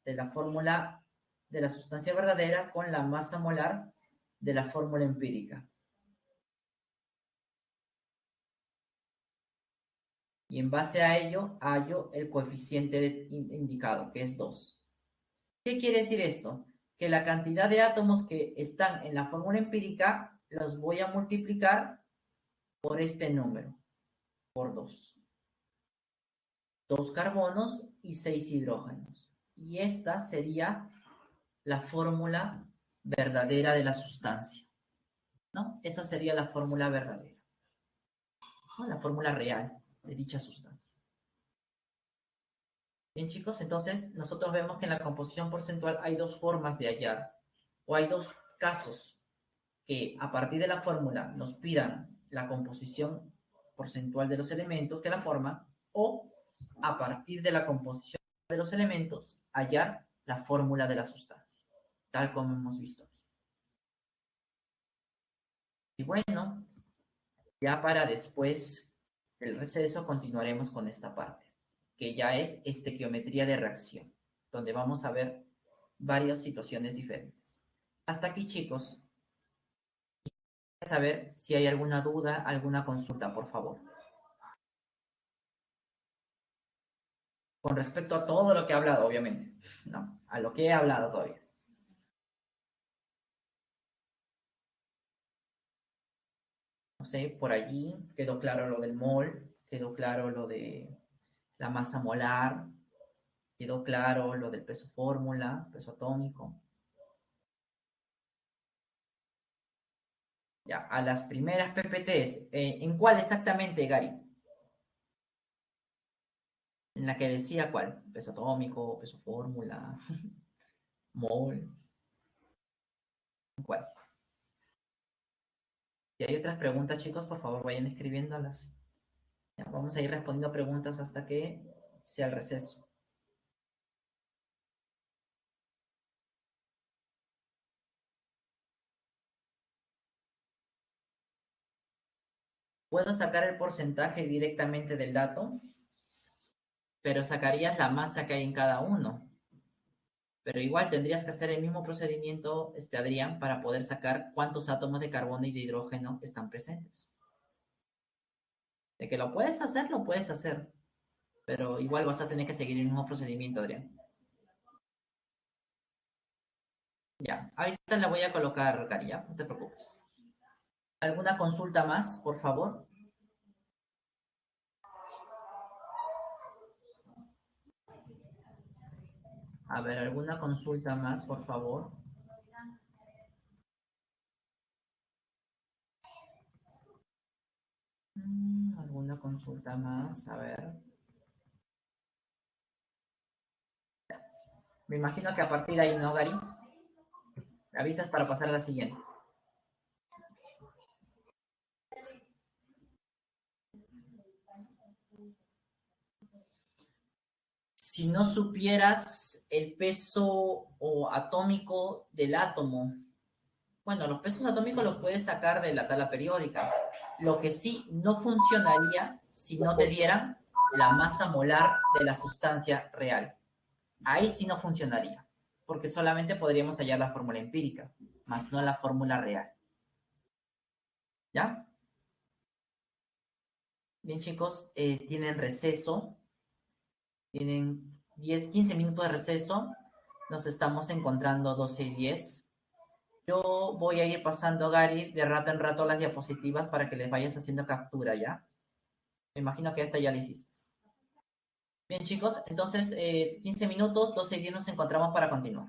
de la fórmula de la sustancia verdadera con la masa molar de la fórmula empírica. Y en base a ello, hallo el coeficiente indicado, que es 2. ¿Qué quiere decir esto? Que la cantidad de átomos que están en la fórmula empírica los voy a multiplicar por este número, por 2. 2 carbonos y 6 hidrógenos. Y esta sería la fórmula verdadera de la sustancia, ¿no? Esa sería la fórmula verdadera, ¿no? La fórmula real de dicha sustancia. Bien, chicos, entonces nosotros vemos que en la composición porcentual hay dos formas de hallar, o hay dos casos que a partir de la fórmula nos pidan la composición porcentual de los elementos que la forman, o a partir de la composición de los elementos hallar la fórmula de la sustancia, tal como hemos visto aquí. Y bueno, ya para después del receso continuaremos con esta parte, que ya es estequiometría de reacción, donde vamos a ver varias situaciones diferentes. Hasta aquí, chicos. Saber si hay alguna duda, alguna consulta, por favor. Con respecto a todo lo que he hablado, obviamente. No, a lo que he hablado todavía. No sé, por allí quedó claro lo del mol, quedó claro lo de la masa molar, quedó claro lo del peso fórmula, peso atómico. Ya, a las primeras PPTs, ¿en cuál exactamente, Gary? En la que decía cuál, peso atómico, peso fórmula, mol, ¿cuál? Si hay otras preguntas, chicos, por favor vayan escribiéndolas. Ya, vamos a ir respondiendo preguntas hasta que sea el receso. Puedo sacar el porcentaje directamente del dato, pero sacarías la masa que hay en cada uno. Pero igual tendrías que hacer el mismo procedimiento, Adrián, para poder sacar cuántos átomos de carbono y de hidrógeno están presentes. De que lo puedes hacer, lo puedes hacer. Pero igual vas a tener que seguir el mismo procedimiento, Adrián. Ya, ahorita la voy a colocar, Cari, ya, no te preocupes. ¿Alguna consulta más, por favor? A ver, ¿alguna consulta más, por favor? ¿Alguna consulta más? A ver. Me imagino que a partir de ahí, ¿no, Gary? Me avisas para pasar a la siguiente. Si no supieras el peso o atómico del átomo, bueno, los pesos atómicos los puedes sacar de la tabla periódica. Lo que sí no funcionaría si no te dieran la masa molar de la sustancia real. Ahí sí no funcionaría, porque solamente podríamos hallar la fórmula empírica, más no la fórmula real. ¿Ya? Bien, chicos, tienen receso, tienen 10, 15 minutos de receso. Nos estamos encontrando 12 y 10. Yo voy a ir pasando, Gary, de rato en rato las diapositivas para que les vayas haciendo captura, ¿ya? Me imagino que esta ya la hiciste. Bien, chicos, entonces 15 minutos, 12 y 10 nos encontramos para continuar.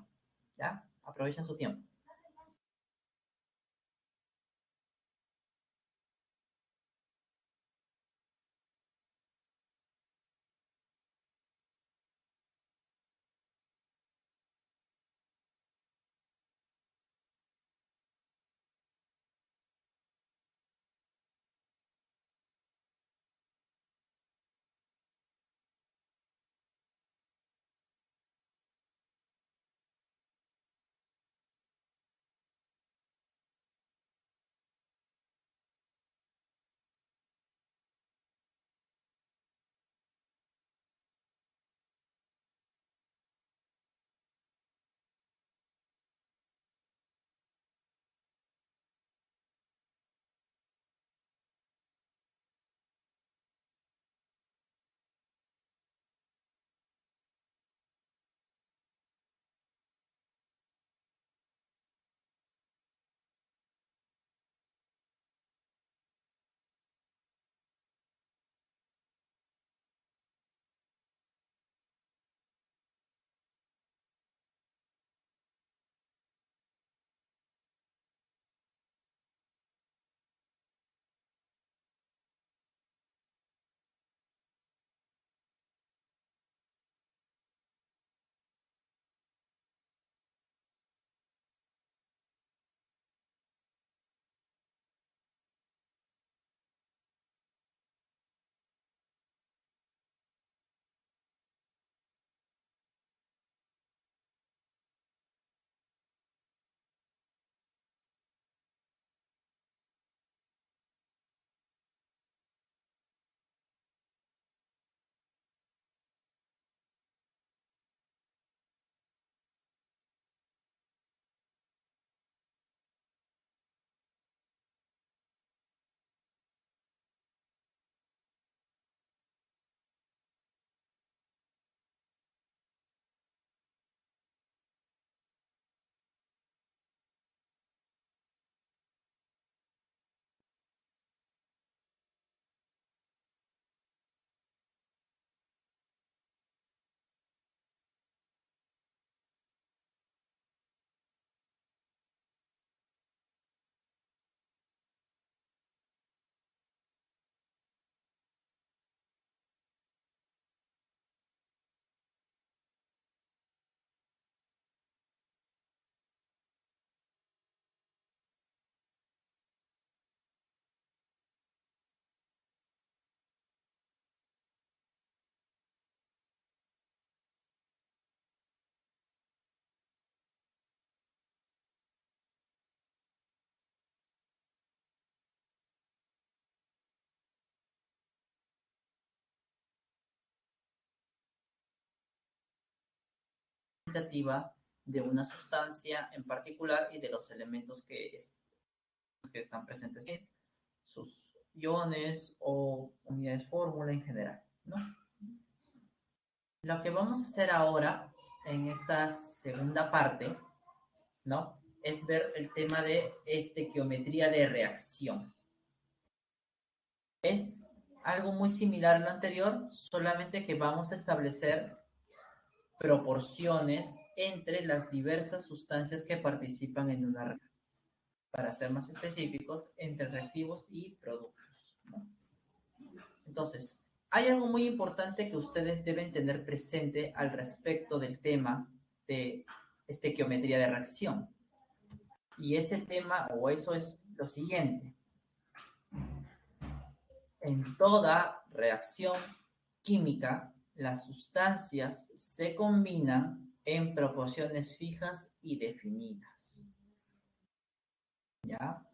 ¿Ya? Aprovechen su tiempo. cuantitativa de una sustancia en particular y de los elementos que están presentes en sus iones o unidades fórmula en general, ¿no? Lo que vamos a hacer ahora en esta segunda parte, ¿no? Es ver el tema de estequiometría de reacción. Es algo muy similar al anterior, solamente que vamos a establecer proporciones entre las diversas sustancias que participan en una reacción. Para ser más específicos, entre reactivos y productos, ¿no? Entonces, hay algo muy importante que ustedes deben tener presente al respecto del tema de estequiometría de reacción. Y ese tema, o eso es lo siguiente. En toda reacción química, las sustancias se combinan en proporciones fijas y definidas. ¿Ya?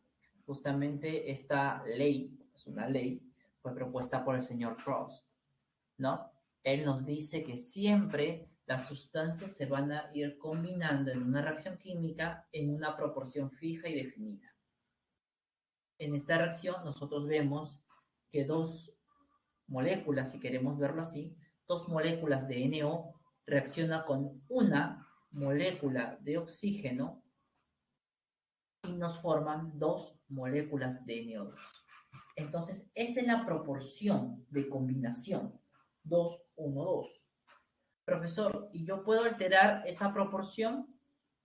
Justamente esta ley, es una ley, fue propuesta por el señor Proust, ¿no? Él nos dice que siempre las sustancias se van a ir combinando en una reacción química en una proporción fija y definida. En esta reacción nosotros vemos que dos moléculas, si queremos verlo así, dos moléculas de NO reaccionan con una molécula de oxígeno y nos forman dos moléculas de NO2. Entonces, esa es la proporción de combinación, 2, 1, 2. Profesor, ¿y yo puedo alterar esa proporción?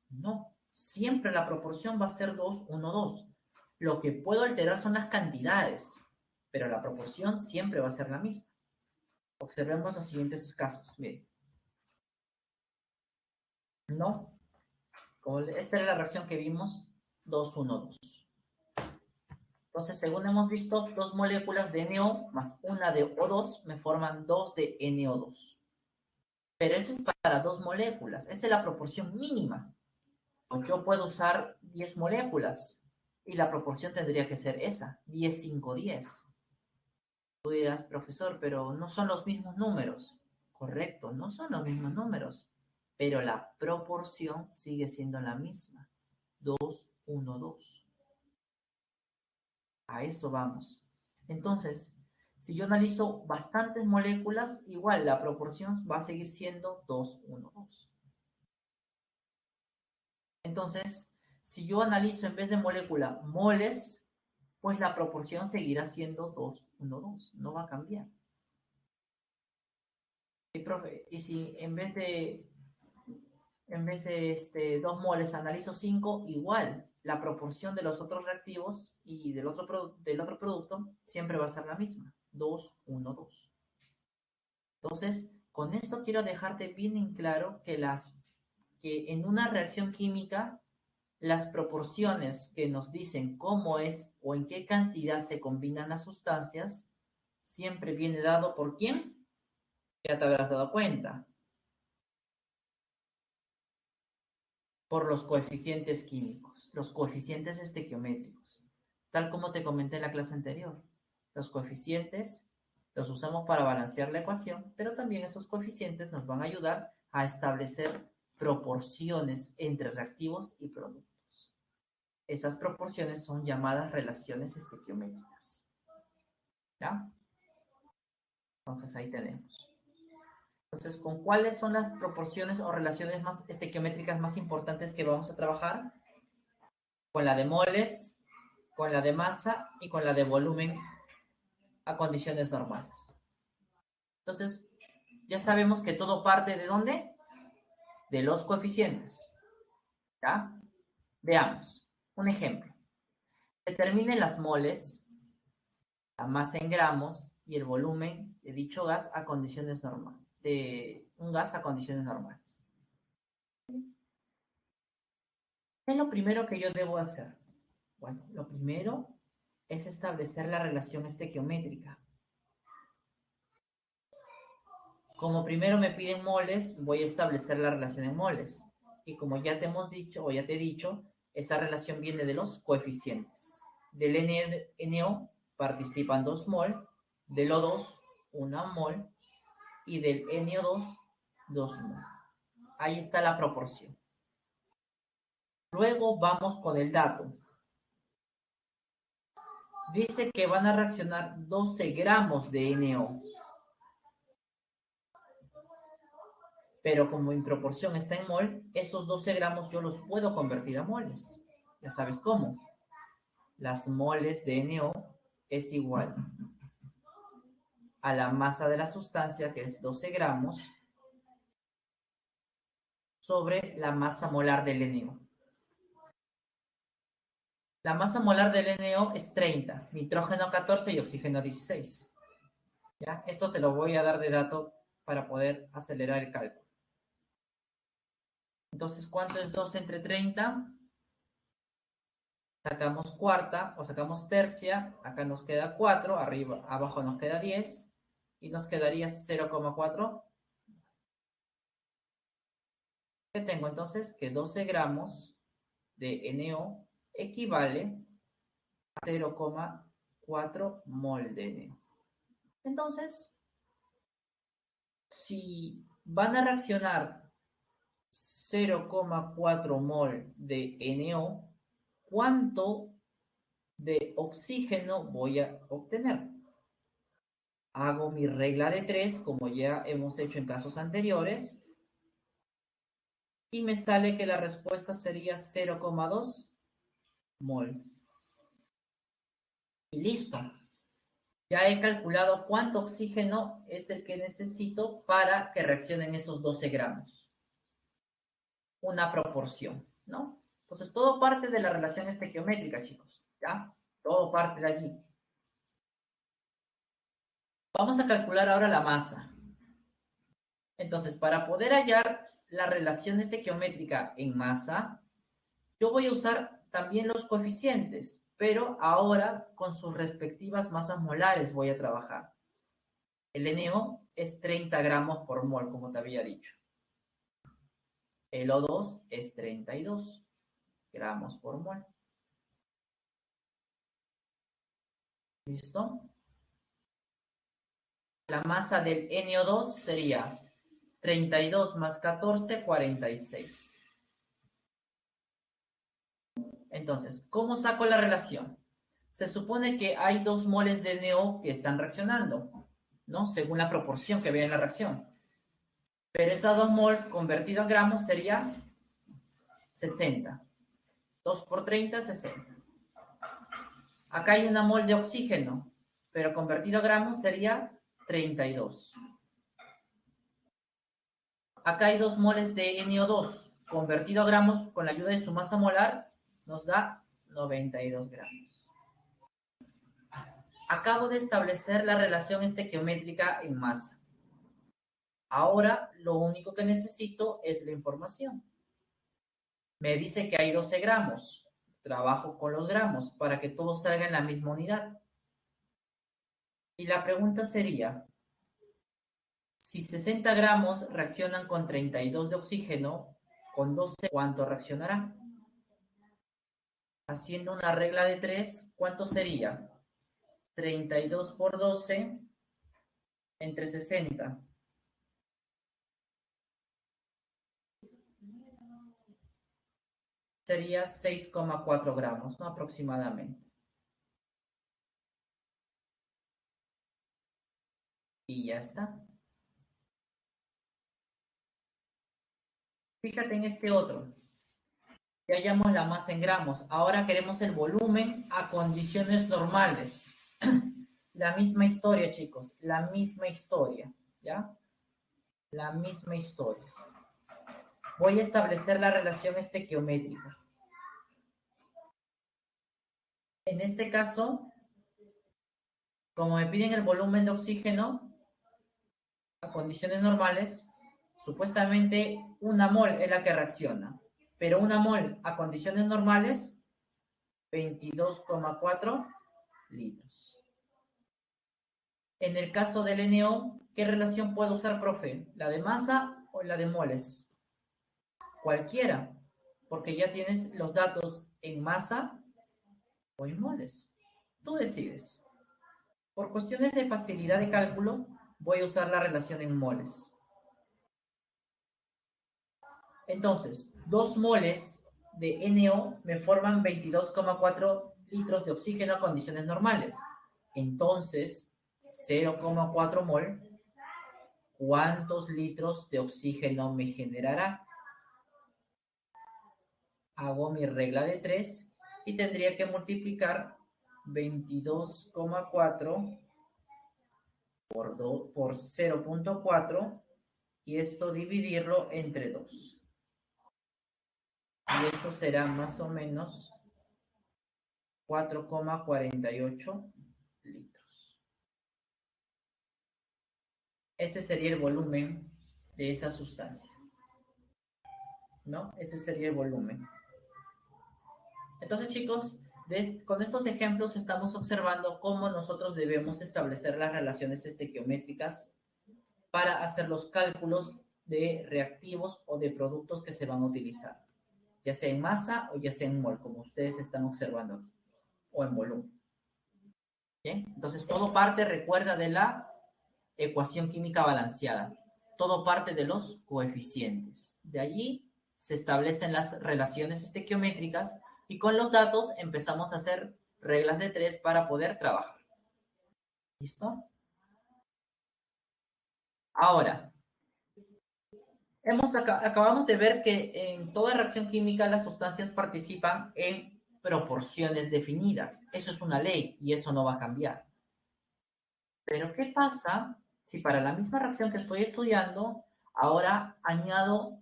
No, siempre la proporción va a ser 2, 1, 2. Lo que puedo alterar son las cantidades, pero la proporción siempre va a ser la misma. Observemos los siguientes casos. Bien. No, esta era la reacción que vimos, 2, 1, 2. Entonces, según hemos visto, dos moléculas de NO más una de O2 me forman 2 de NO2. Pero eso es para dos moléculas, esa es la proporción mínima. Yo puedo usar 10 moléculas y la proporción tendría que ser esa, 10, 5, 10. Tú dirás, profesor, pero no son los mismos números. Correcto, no son los mismos números, pero la proporción sigue siendo la misma, 2, 1, 2. A eso vamos. Entonces, si yo analizo bastantes moléculas, igual la proporción va a seguir siendo 2, 1, 2. Entonces, si yo analizo en vez de molécula moles, pues la proporción seguirá siendo 2, 1, 2. No va a cambiar. Y, profe, y si en vez de 2 moles analizo 5, igual la proporción de los otros reactivos y del otro producto siempre va a ser la misma, 2, 1, 2. Entonces, con esto quiero dejarte bien en claro que en una reacción química, las proporciones que nos dicen cómo es o en qué cantidad se combinan las sustancias, siempre viene dado por ¿quién? Ya te habrás dado cuenta. Por los coeficientes químicos, los coeficientes estequiométricos. Tal como te comenté en la clase anterior, los coeficientes los usamos para balancear la ecuación, pero también esos coeficientes nos van a ayudar a establecer proporciones entre reactivos y productos. Esas proporciones son llamadas relaciones estequiométricas. ¿Ya? Entonces ahí tenemos. Entonces, ¿con cuáles son las proporciones o relaciones más estequiométricas más importantes que vamos a trabajar? Con la de moles, con la de masa y con la de volumen a condiciones normales. Entonces, ya sabemos que todo parte ¿de dónde? De los coeficientes. ¿Ya? Veamos. Un ejemplo. Determine las moles, la masa en gramos y el volumen de dicho gas a condiciones normales. De un gas a condiciones normales. ¿Qué es lo primero que yo debo hacer? Bueno, lo primero es establecer la relación estequiométrica. Como primero me piden moles, voy a establecer la relación en moles. Y como ya te hemos dicho, o ya te he dicho, esa relación viene de los coeficientes. Del NO participan 2 mol, del O2 1 mol y del NO2 2 mol. Ahí está la proporción. Luego vamos con el dato. Dice que van a reaccionar 12 gramos de NO. Pero como mi proporción está en mol, esos 12 gramos yo los puedo convertir a moles. Ya sabes cómo. Las moles de NO es igual a la masa de la sustancia, que es 12 gramos, sobre la masa molar del NO. La masa molar del NO es 30, nitrógeno 14 y oxígeno 16. ¿Ya? Esto te lo voy a dar de dato para poder acelerar el cálculo. Entonces, ¿cuánto es 2 entre 30? Sacamos cuarta o sacamos tercia, acá nos queda 4, arriba, abajo nos queda 10 y nos quedaría 0,4. ¿Qué tengo entonces? Que 12 gramos de NO equivale a 0,4 mol de NO. Entonces, si van a reaccionar 0,4 mol de NO, ¿cuánto de oxígeno voy a obtener? Hago mi regla de 3, como ya hemos hecho en casos anteriores, y me sale que la respuesta sería 0,2 mol. Y listo. Ya he calculado cuánto oxígeno es el que necesito para que reaccionen esos 12 gramos. Una proporción, ¿no? Entonces, todo parte de la relación estequiométrica, chicos, ¿ya? Todo parte de allí. Vamos a calcular ahora la masa. Entonces, para poder hallar la relación estequiométrica en masa, yo voy a usar también los coeficientes, pero ahora con sus respectivas masas molares voy a trabajar. El NO es 30 gramos por mol, como te había dicho. El O2 es 32 gramos por mol. ¿Listo? La masa del NO2 sería 32 más 14, 46. Entonces, ¿cómo saco la relación? Se supone que hay 2 moles de NO que están reaccionando, ¿no? Según la proporción que vea en la reacción. Pero esas 2 mol convertido a gramos sería 60. 2 por 30, 60. Acá hay una mol de oxígeno, pero convertido a gramos sería 32. Acá hay 2 moles de NO2, convertido a gramos con la ayuda de su masa molar, nos da 92 gramos. Acabo de establecer la relación estequiométrica en masa. Ahora lo único que necesito es la información. Me dice que hay 12 gramos. Trabajo con los gramos para que todo salga en la misma unidad. Y la pregunta sería, si 60 gramos reaccionan con 32 de oxígeno, con 12, ¿cuánto reaccionará? Haciendo una regla de 3, ¿cuánto sería? 32 por 12 entre 60. Sería 6,4 gramos, ¿no? Aproximadamente. Y ya está. Fíjate en este otro. Ya hallamos la masa en gramos. Ahora queremos el volumen a condiciones normales. La misma historia, chicos. La misma historia. ¿Ya? La misma historia. Voy a establecer la relación estequiométrica. En este caso, como me piden el volumen de oxígeno a condiciones normales, supuestamente una mol es la que reacciona. Pero una mol a condiciones normales, 22,4 litros. En el caso del NO, ¿qué relación puedo usar, profe? ¿La de masa o la de moles? Cualquiera, porque ya tienes los datos en masa o en moles. Tú decides. Por cuestiones de facilidad de cálculo, voy a usar la relación en moles. Entonces, 2 moles de NO me forman 22,4 litros de oxígeno a condiciones normales. Entonces, 0,4 mol, ¿cuántos litros de oxígeno me generará? Hago mi regla de 3 y tendría que multiplicar 22,4 por 0,4 y esto dividirlo entre 2. Y eso será más o menos 4,48 litros. Ese sería el volumen de esa sustancia, ¿no? Ese sería el volumen. Entonces, chicos, con estos ejemplos estamos observando cómo nosotros debemos establecer las relaciones estequiométricas para hacer los cálculos de reactivos o de productos que se van a utilizar, ya sea en masa o ya sea en mol, como ustedes están observando aquí, o en volumen. ¿Bien? Entonces, todo parte, recuerda, de la ecuación química balanceada. Todo parte de los coeficientes. De allí se establecen las relaciones estequiométricas y con los datos empezamos a hacer reglas de 3 para poder trabajar. ¿Listo? Ahora, acabamos de ver que en toda reacción química las sustancias participan en proporciones definidas. Eso es una ley y eso no va a cambiar. Pero ¿qué pasa si para la misma reacción que estoy estudiando, ahora añado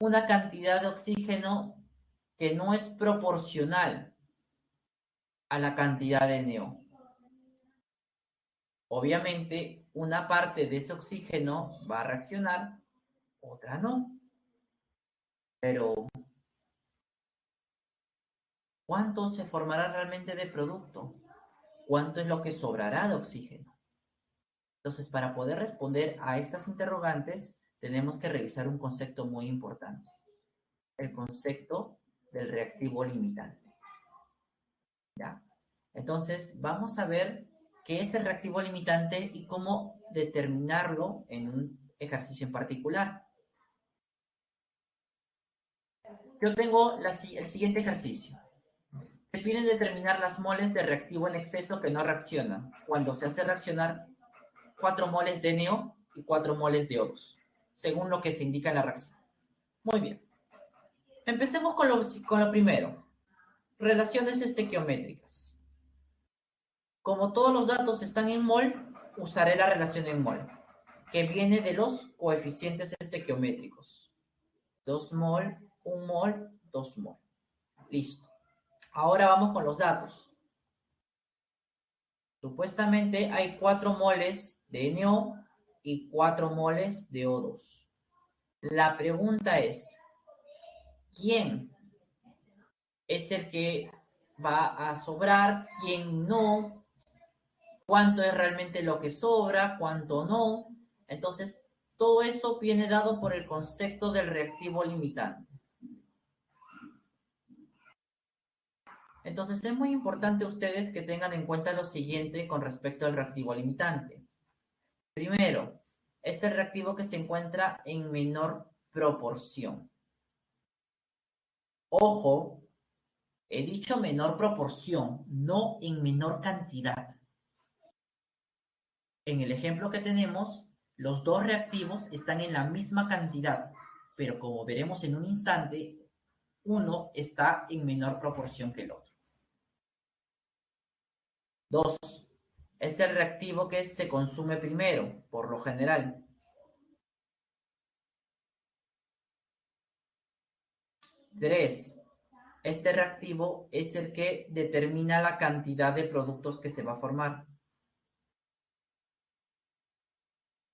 una cantidad de oxígeno que no es proporcional a la cantidad de NO? Obviamente, una parte de ese oxígeno va a reaccionar, otra no. Pero, ¿cuánto se formará realmente de producto? ¿Cuánto es lo que sobrará de oxígeno? Entonces, para poder responder a estas interrogantes, tenemos que revisar un concepto muy importante. El concepto del reactivo limitante. ¿Ya? Entonces, vamos a ver qué es el reactivo limitante y cómo determinarlo en un ejercicio en particular. Yo tengo el siguiente ejercicio. Me piden determinar las moles de reactivo en exceso que no reaccionan cuando se hace reaccionar 4 moles de NO y 4 moles de O2, según lo que se indica en la reacción. Muy bien. Empecemos con lo primero. Relaciones estequiométricas. Como todos los datos están en mol, usaré la relación en mol, que viene de los coeficientes estequiométricos. 2 mol, 1 mol, 2 mol. Listo. Ahora vamos con los datos. Supuestamente hay 4 moles de NO y 4 moles de O2. La pregunta es, ¿quién es el que va a sobrar? ¿Quién no? ¿Cuánto es realmente lo que sobra? ¿Cuánto no? Entonces, todo eso viene dado por el concepto del reactivo limitante. Entonces, es muy importante ustedes que tengan en cuenta lo siguiente con respecto al reactivo limitante. Primero, es el reactivo que se encuentra en menor proporción. Ojo, he dicho menor proporción, no en menor cantidad. En el ejemplo que tenemos, los dos reactivos están en la misma cantidad, pero como veremos en un instante, uno está en menor proporción que el otro. 2. Es el reactivo que se consume primero, por lo general. 3. Este reactivo es el que determina la cantidad de productos que se va a formar.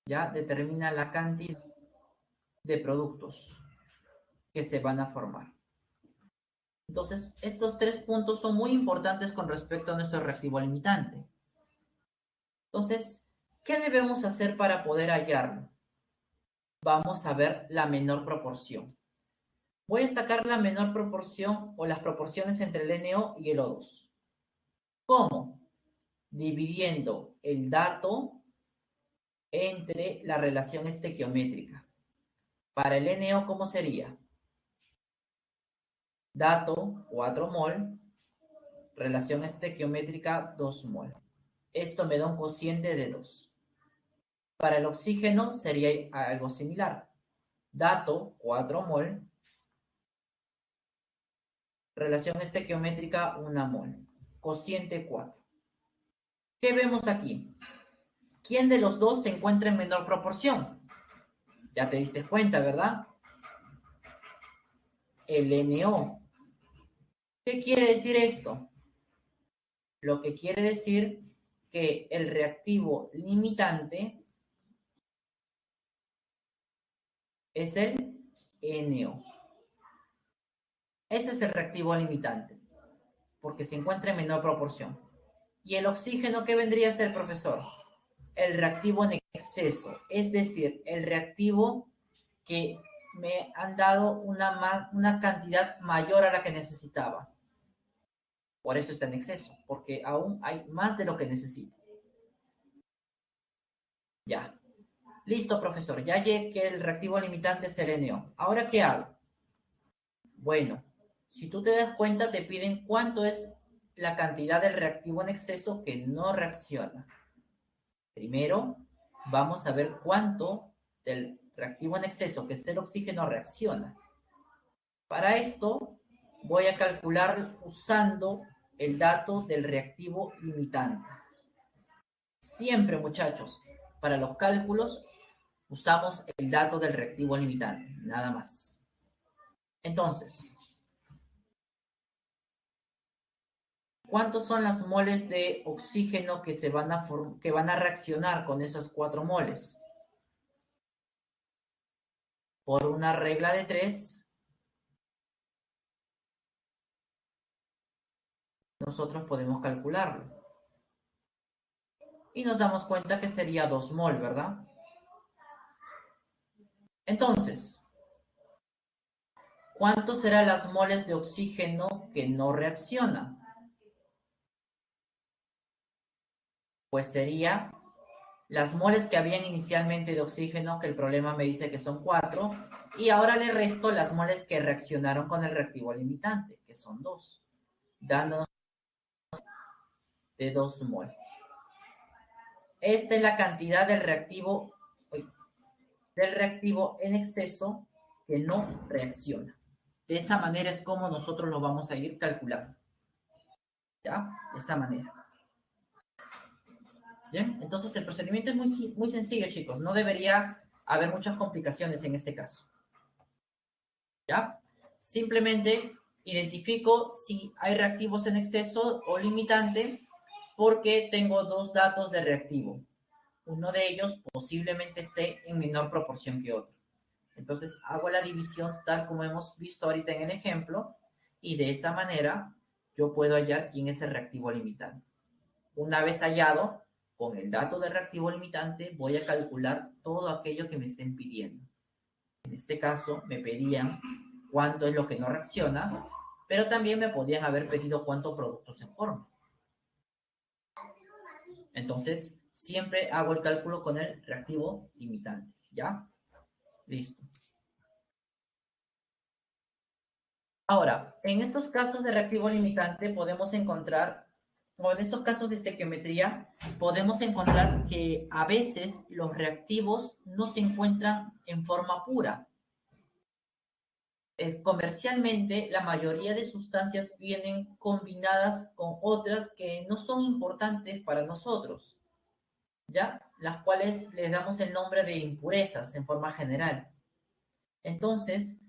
Ya determina la cantidad de productos que se van a formar. Entonces, estos 3 puntos son muy importantes con respecto a nuestro reactivo limitante. Entonces, ¿qué debemos hacer para poder hallarlo? Vamos a ver la menor proporción. Voy a sacar la menor proporción o las proporciones entre el NO y el O2. ¿Cómo? Dividiendo el dato entre la relación estequiométrica. Para el NO, ¿cómo sería? Dato, 4 mol, relación estequiométrica, 2 mol. Esto me da un cociente de 2. Para el oxígeno sería algo similar. Dato, 4 mol, relación estequiométrica, 1 mol. Cociente 4. ¿Qué vemos aquí? ¿Quién de los dos se encuentra en menor proporción? Ya te diste cuenta, ¿verdad? El NO. ¿Qué quiere decir esto? Lo que quiere decir que el reactivo limitante es el NO. Ese es el reactivo limitante, porque se encuentra en menor proporción. ¿Y el oxígeno qué vendría a ser, profesor? El reactivo en exceso, es decir, el reactivo que me han dado una cantidad mayor a la que necesitaba. Por eso está en exceso, porque aún hay más de lo que necesito. Ya. Listo, profesor. Ya llegué que el reactivo limitante es el NO. ¿Ahora qué hago? Bueno, si tú te das cuenta, te piden cuánto es la cantidad del reactivo en exceso que no reacciona. Primero, vamos a ver cuánto del reactivo en exceso, que es el oxígeno, reacciona. Para esto, voy a calcular usando el dato del reactivo limitante. Siempre, muchachos, para los cálculos usamos el dato del reactivo limitante, nada más. Entonces, ¿cuántos son las moles de oxígeno que van a reaccionar con esos 4 moles? Por una regla de 3, nosotros podemos calcularlo. Y nos damos cuenta que sería 2 mol, ¿verdad? Entonces, ¿cuántos serán las moles de oxígeno que no reaccionan? Pues sería las moles que habían inicialmente de oxígeno, que el problema me dice que son 4, y ahora le resto las moles que reaccionaron con el reactivo limitante, que son 2, dándonos de 2 mol. Esta es la cantidad del reactivo en exceso que no reacciona. De esa manera es como nosotros lo vamos a ir calculando. ¿Ya? De esa manera. ¿Bien? Entonces el procedimiento es muy sencillo, chicos. No debería haber muchas complicaciones en este caso. ¿Ya? Simplemente identifico si hay reactivos en exceso o limitante porque tengo dos datos de reactivo. Uno de ellos posiblemente esté en menor proporción que otro. Entonces hago la división tal como hemos visto ahorita en el ejemplo y de esa manera yo puedo hallar quién es el reactivo limitante. Una vez hallado, con el dato del reactivo limitante voy a calcular todo aquello que me estén pidiendo. En este caso me pedían cuánto es lo que no reacciona, pero también me podían haber pedido cuánto producto se forma. Entonces, siempre hago el cálculo con el reactivo limitante, ¿ya? Listo. Ahora, en estos casos de reactivo limitante podemos encontrar, o en estos casos de estequiometría, podemos encontrar que a veces los reactivos no se encuentran en forma pura. Comercialmente, la mayoría de sustancias vienen combinadas con otras que no son importantes para nosotros, ¿ya? Las cuales les damos el nombre de impurezas en forma general. Entonces,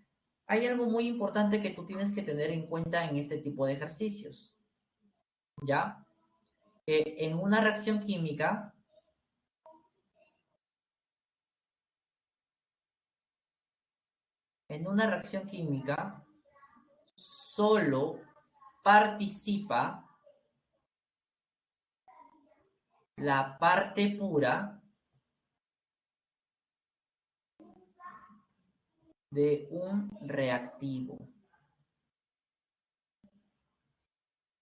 hay algo muy importante que tú tienes que tener en cuenta en este tipo de ejercicios, ¿ya? Que en una reacción química, solo participa la parte pura de un reactivo.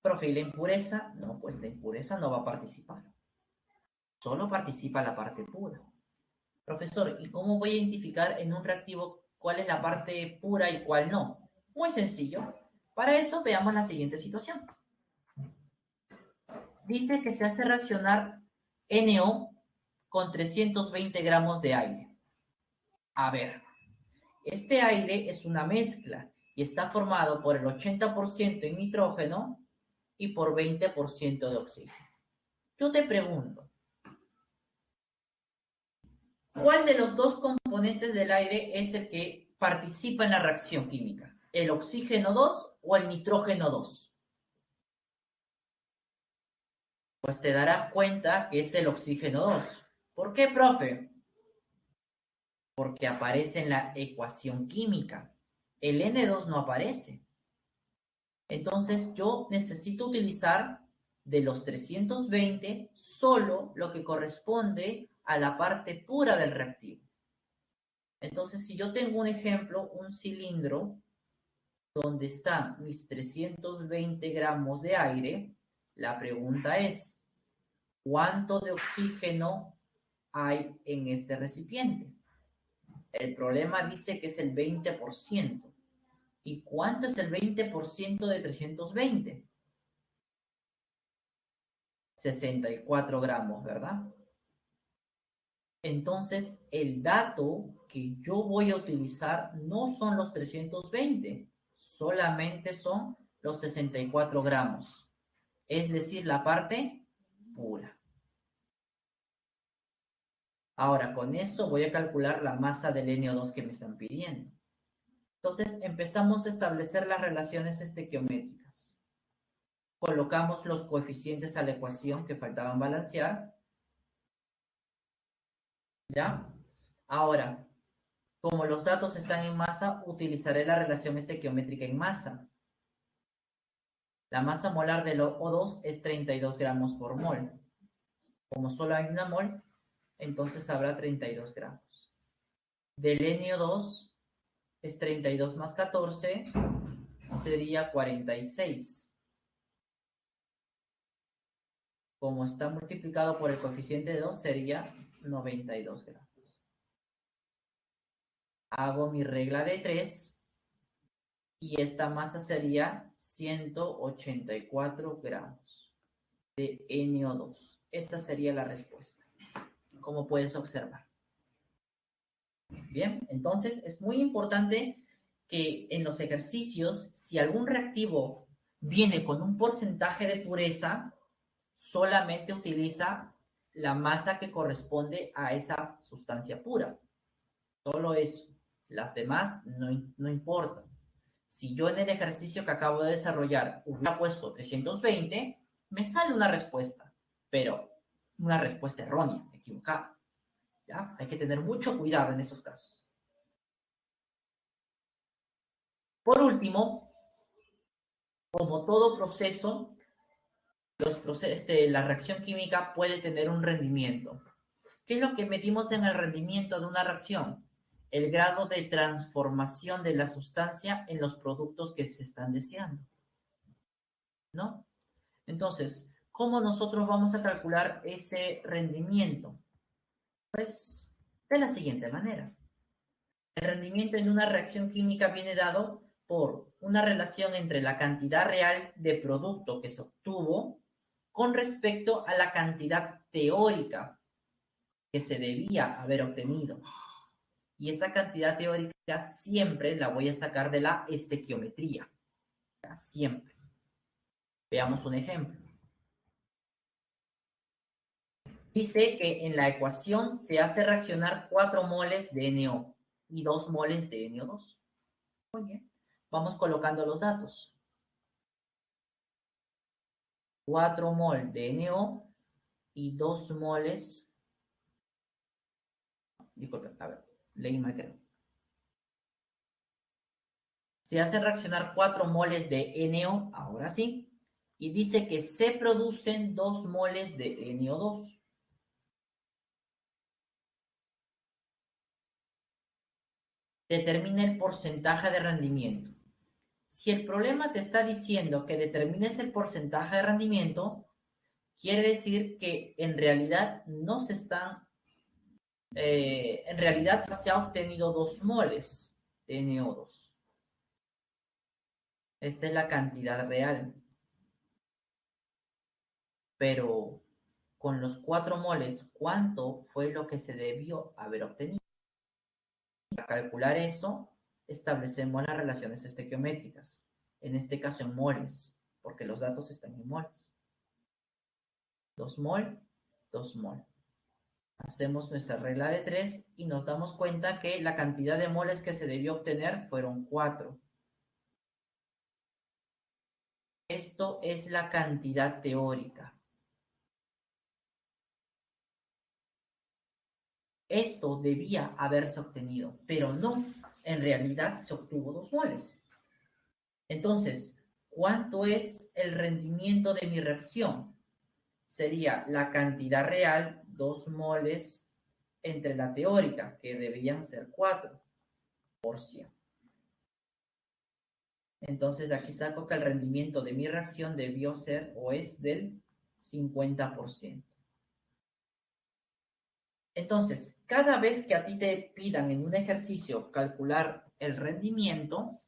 Profe, ¿y la impureza? No, pues la impureza no va a participar. Solo participa la parte pura. Profesor, ¿y cómo voy a identificar en un reactivo cuál es la parte pura y cuál no. Muy sencillo. Para eso veamos la siguiente situación. Dice que se hace reaccionar NO con 320 gramos de aire. A ver, este aire es una mezcla y está formado por el 80% en nitrógeno y por 20% de oxígeno. Yo te pregunto, ¿cuál de los dos componentes del aire es el que participa en la reacción química? ¿El oxígeno 2 o el nitrógeno 2? Pues te darás cuenta que es el oxígeno 2. ¿Por qué, profe? Porque aparece en la ecuación química. El N2 no aparece. Entonces yo necesito utilizar de los 320 solo lo que corresponde a la parte pura del reactivo. Entonces, si yo tengo un ejemplo, un cilindro donde están mis 320 gramos de aire, la pregunta es, ¿cuánto de oxígeno hay en este recipiente? El problema dice que es el 20%. ¿Y cuánto es el 20% de 320? 64 gramos, ¿verdad? Entonces, el dato que yo voy a utilizar no son los 320, solamente son los 64 gramos, es decir, la parte pura. Ahora, con eso voy a calcular la masa del NO2 que me están pidiendo. Entonces, empezamos a establecer las relaciones estequiométricas. Colocamos los coeficientes a la ecuación que faltaban balancear. ¿Ya? Ahora, como los datos están en masa, utilizaré la relación estequiométrica en masa. La masa molar del O2 es 32 gramos por mol. Como solo hay una mol, entonces habrá 32 gramos. Del NO2 es 32 más 14, sería 46. Como está multiplicado por el coeficiente de 2, sería 92 gramos. Hago mi regla de 3 y esta masa sería 184 gramos de NO2. Esa sería la respuesta, como puedes observar. Bien, entonces es muy importante que en los ejercicios, si algún reactivo viene con un porcentaje de pureza, solamente utiliza la masa que corresponde a esa sustancia pura. Solo eso. Las demás no importan. Si yo en el ejercicio que acabo de desarrollar hubiera puesto 320, me sale una respuesta, pero una respuesta errónea, equivocada. ¿Ya? Hay que tener mucho cuidado en esos casos. Por último, como todo proceso, la reacción química puede tener un rendimiento. ¿Qué es lo que medimos en el rendimiento de una reacción? El grado de transformación de la sustancia en los productos que se están deseando, ¿no? Entonces, ¿cómo nosotros vamos a calcular ese rendimiento? Pues de la siguiente manera. El rendimiento en una reacción química viene dado por una relación entre la cantidad real de producto que se obtuvo con respecto a la cantidad teórica que se debía haber obtenido. Y esa cantidad teórica siempre la voy a sacar de la estequiometría. Siempre. Veamos un ejemplo. Dice que en la ecuación se hace reaccionar 4 moles de NO y 2 moles de NO2. Muy bien. Vamos colocando los datos. 4 mol de NO y 2 moles. Disculpen, a ver, leí mal creo. Se hace reaccionar 4 moles de NO, ahora sí, y dice que se producen 2 moles de NO2. Determina el porcentaje de rendimiento. Si el problema te está diciendo que determines el porcentaje de rendimiento, quiere decir que en realidad no se están, en realidad se ha obtenido 2 moles. de NO2. Esta es la cantidad real. Pero con los 4 moles, ¿cuánto fue lo que se debió haber obtenido? Para calcular eso, establecemos las relaciones estequiométricas. En este caso en moles, porque los datos están en moles. 2 mol, 2 mol. Hacemos nuestra regla de 3 y nos damos cuenta que la cantidad de moles que se debió obtener fueron 4. Esto es la cantidad teórica. Esto debía haberse obtenido, pero no. En realidad se obtuvo 2 moles. Entonces, ¿cuánto es el rendimiento de mi reacción? Sería la cantidad real, 2 moles, entre la teórica, que debían ser 4%. Entonces, de aquí saco que el rendimiento de mi reacción debió ser o es del 50%. Entonces, cada vez que a ti te pidan en un ejercicio calcular el rendimiento,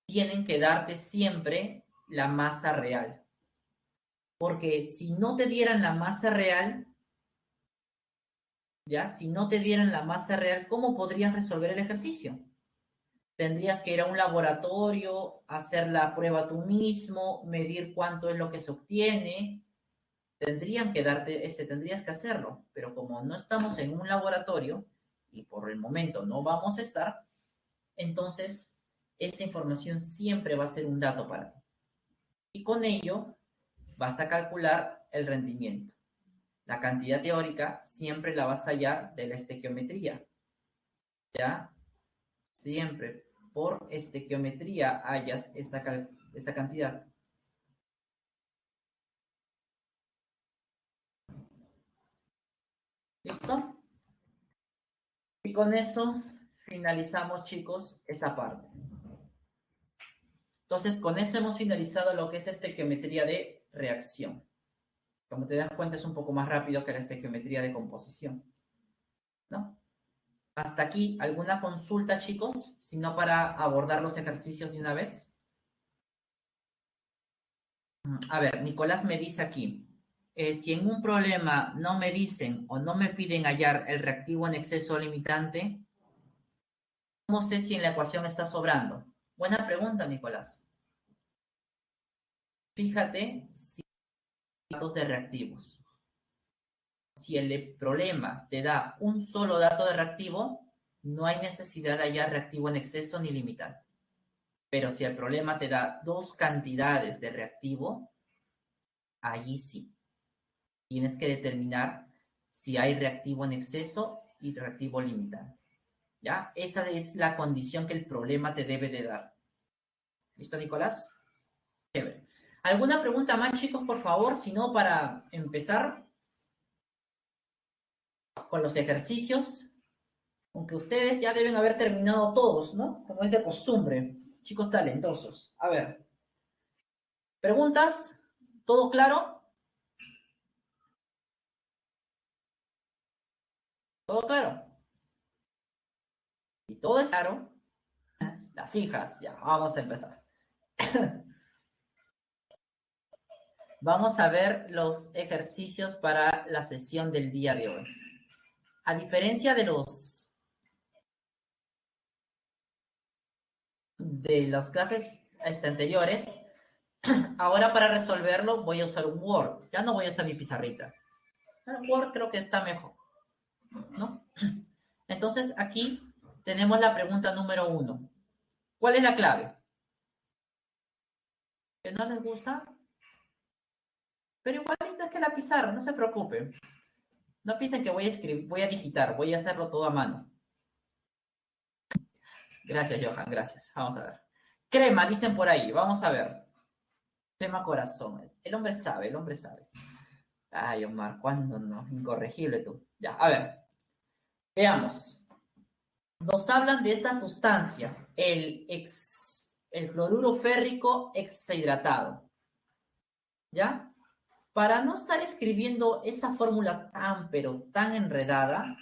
tienen que darte siempre la masa real. Porque si no te dieran la masa real, ¿ya? Si no te dieran la masa real, ¿cómo podrías resolver el ejercicio? Tendrías que ir a un laboratorio, hacer la prueba tú mismo, medir cuánto es lo que se obtiene. Tendrían que darte tendrías que hacerlo. Pero como no estamos en un laboratorio y por el momento no vamos a estar, entonces esa información siempre va a ser un dato para ti. Y con ello vas a calcular el rendimiento. La cantidad teórica siempre la vas a hallar de la estequiometría. ¿Ya? Siempre por estequiometría hallas esa cantidad. ¿Listo? Y con eso finalizamos, chicos, esa parte. Entonces, con eso hemos finalizado lo que es estequiometría de reacción. Como te das cuenta, es un poco más rápido que la estequiometría de composición, ¿no? Hasta aquí, ¿alguna consulta, chicos? Si no, para abordar los ejercicios de una vez. A ver, Nicolás me dice aquí, si en un problema no me dicen o no me piden hallar el reactivo en exceso limitante, ¿cómo sé si en la ecuación está sobrando? Buena pregunta, Nicolás. Fíjate si hay datos de reactivos. Si el problema te da un solo dato de reactivo, no hay necesidad de hallar reactivo en exceso ni limitante. Pero si el problema te da 2 cantidades de reactivo, allí sí. Tienes que determinar si hay reactivo en exceso y reactivo limitante. ¿Ya? Esa es la condición que el problema te debe de dar. ¿Listo, Nicolás? Chévere. ¿Alguna pregunta más, chicos, por favor? Si no, para empezar con los ejercicios, aunque ustedes ya deben haber terminado todos, ¿no? Como es de costumbre. Chicos talentosos. A ver. ¿Preguntas? ¿Todo claro? ¿Todo claro? Si todo es claro, las fijas, ya, vamos a empezar. Vamos a ver los ejercicios para la sesión del día de hoy. A diferencia de las clases anteriores, ahora para resolverlo voy a usar un Word. Ya no voy a usar mi pizarrita. El Word creo que está mejor, ¿no? Entonces aquí tenemos la pregunta número 1. ¿Cuál es la clave? ¿Que no les gusta? Pero igualito es que la pizarra, no se preocupen. No piensen que voy a escribir, voy a digitar, voy a hacerlo todo a mano. Gracias, Johan, gracias. Vamos a ver. Crema, dicen por ahí, vamos a ver. Crema corazón. El hombre sabe, el hombre sabe. Ay, Omar, ¿cuándo no? Incorregible tú. Ya, a ver. Veamos. Nos hablan de esta sustancia, el cloruro férrico hexahidratado. ¿Ya? Para no estar escribiendo esa fórmula tan, pero tan enredada,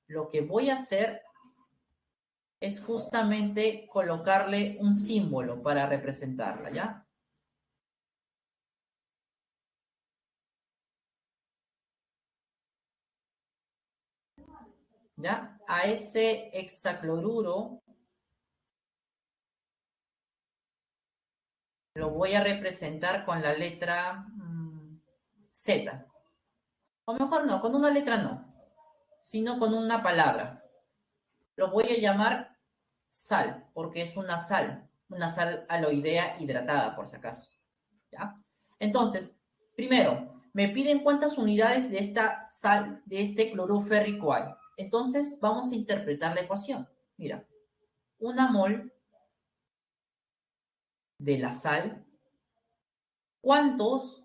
lo que voy a hacer es justamente colocarle un símbolo para representarla, ¿ya? ¿Ya? A ese hexacloruro lo voy a representar con la letra Z. O mejor no, con una letra no, sino con una palabra. Lo voy a llamar sal, porque es una sal aloidea hidratada, por si acaso. ¿Ya? Entonces, primero, me piden cuántas unidades de esta sal, de este cloruro férrico hay. Entonces, vamos a interpretar la ecuación. Mira, una mol de la sal, ¿cuántos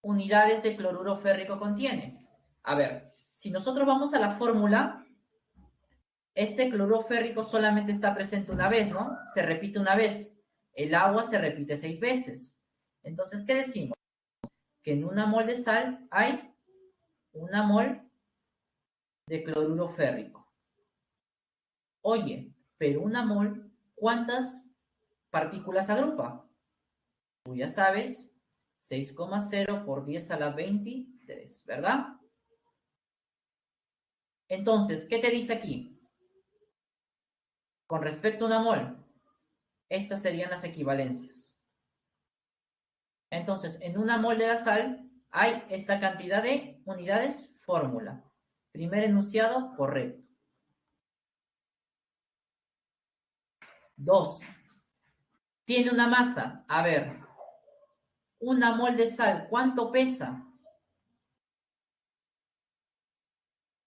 unidades de cloruro férrico contiene? A ver, si nosotros vamos a la fórmula, este cloruro férrico solamente está presente una vez, ¿no? Se repite una vez. El agua se repite 6 veces. Entonces, ¿qué decimos? Que en una mol de sal hay una mol de cloruro férrico. Oye, pero una mol, ¿cuántas partículas agrupa? Tú ya sabes, 6,0 por 10 a la 23, ¿verdad? Entonces, ¿qué te dice aquí? Con respecto a una mol, estas serían las equivalencias. Entonces, en una mol de la sal hay esta cantidad de unidades, fórmula. Primer enunciado, correcto. 2. Tiene una masa. A ver, una mol de sal, ¿cuánto pesa?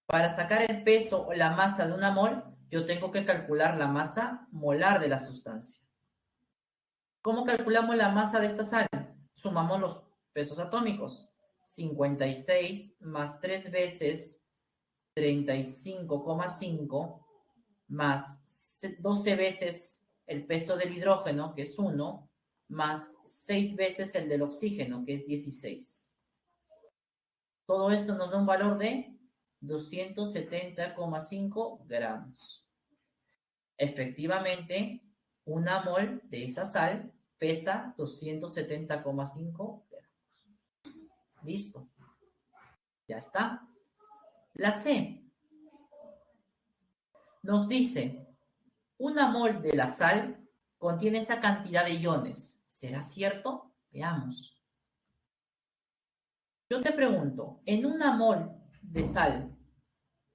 Para sacar el peso o la masa de una mol, yo tengo que calcular la masa molar de la sustancia. ¿Cómo calculamos la masa de esta sal? Sumamos los pesos atómicos. 56 más 3 veces 35,5 más 12 veces el peso del hidrógeno, que es 1, más 6 veces el del oxígeno, que es 16. Todo esto nos da un valor de 270,5 gramos. Efectivamente, una mol de esa sal pesa 270,5 gramos. Listo. Ya está. La C nos dice, una mol de la sal contiene esa cantidad de iones. ¿Será cierto? Veamos. Yo te pregunto, en una mol de sal,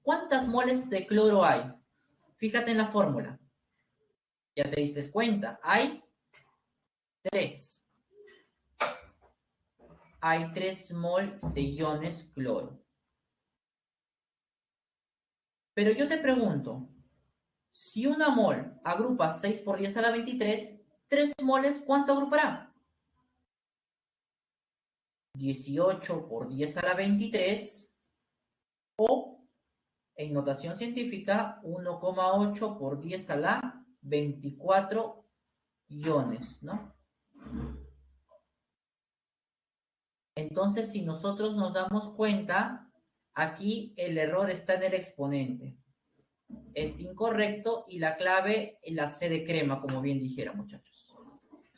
¿cuántas moles de cloro hay? Fíjate en la fórmula. Ya te diste cuenta, hay 3. Hay 3 mol de iones cloro. Pero yo te pregunto, si una mol agrupa 6 por 10 a la 23, 3 moles, ¿cuánto agrupará? 18 por 10 a la 23 o, en notación científica, 1,8 por 10 a la 24 iones, ¿no? Entonces, si nosotros nos damos cuenta, aquí el error está en el exponente. Es incorrecto y la clave es la C de crema, como bien dijera, muchachos.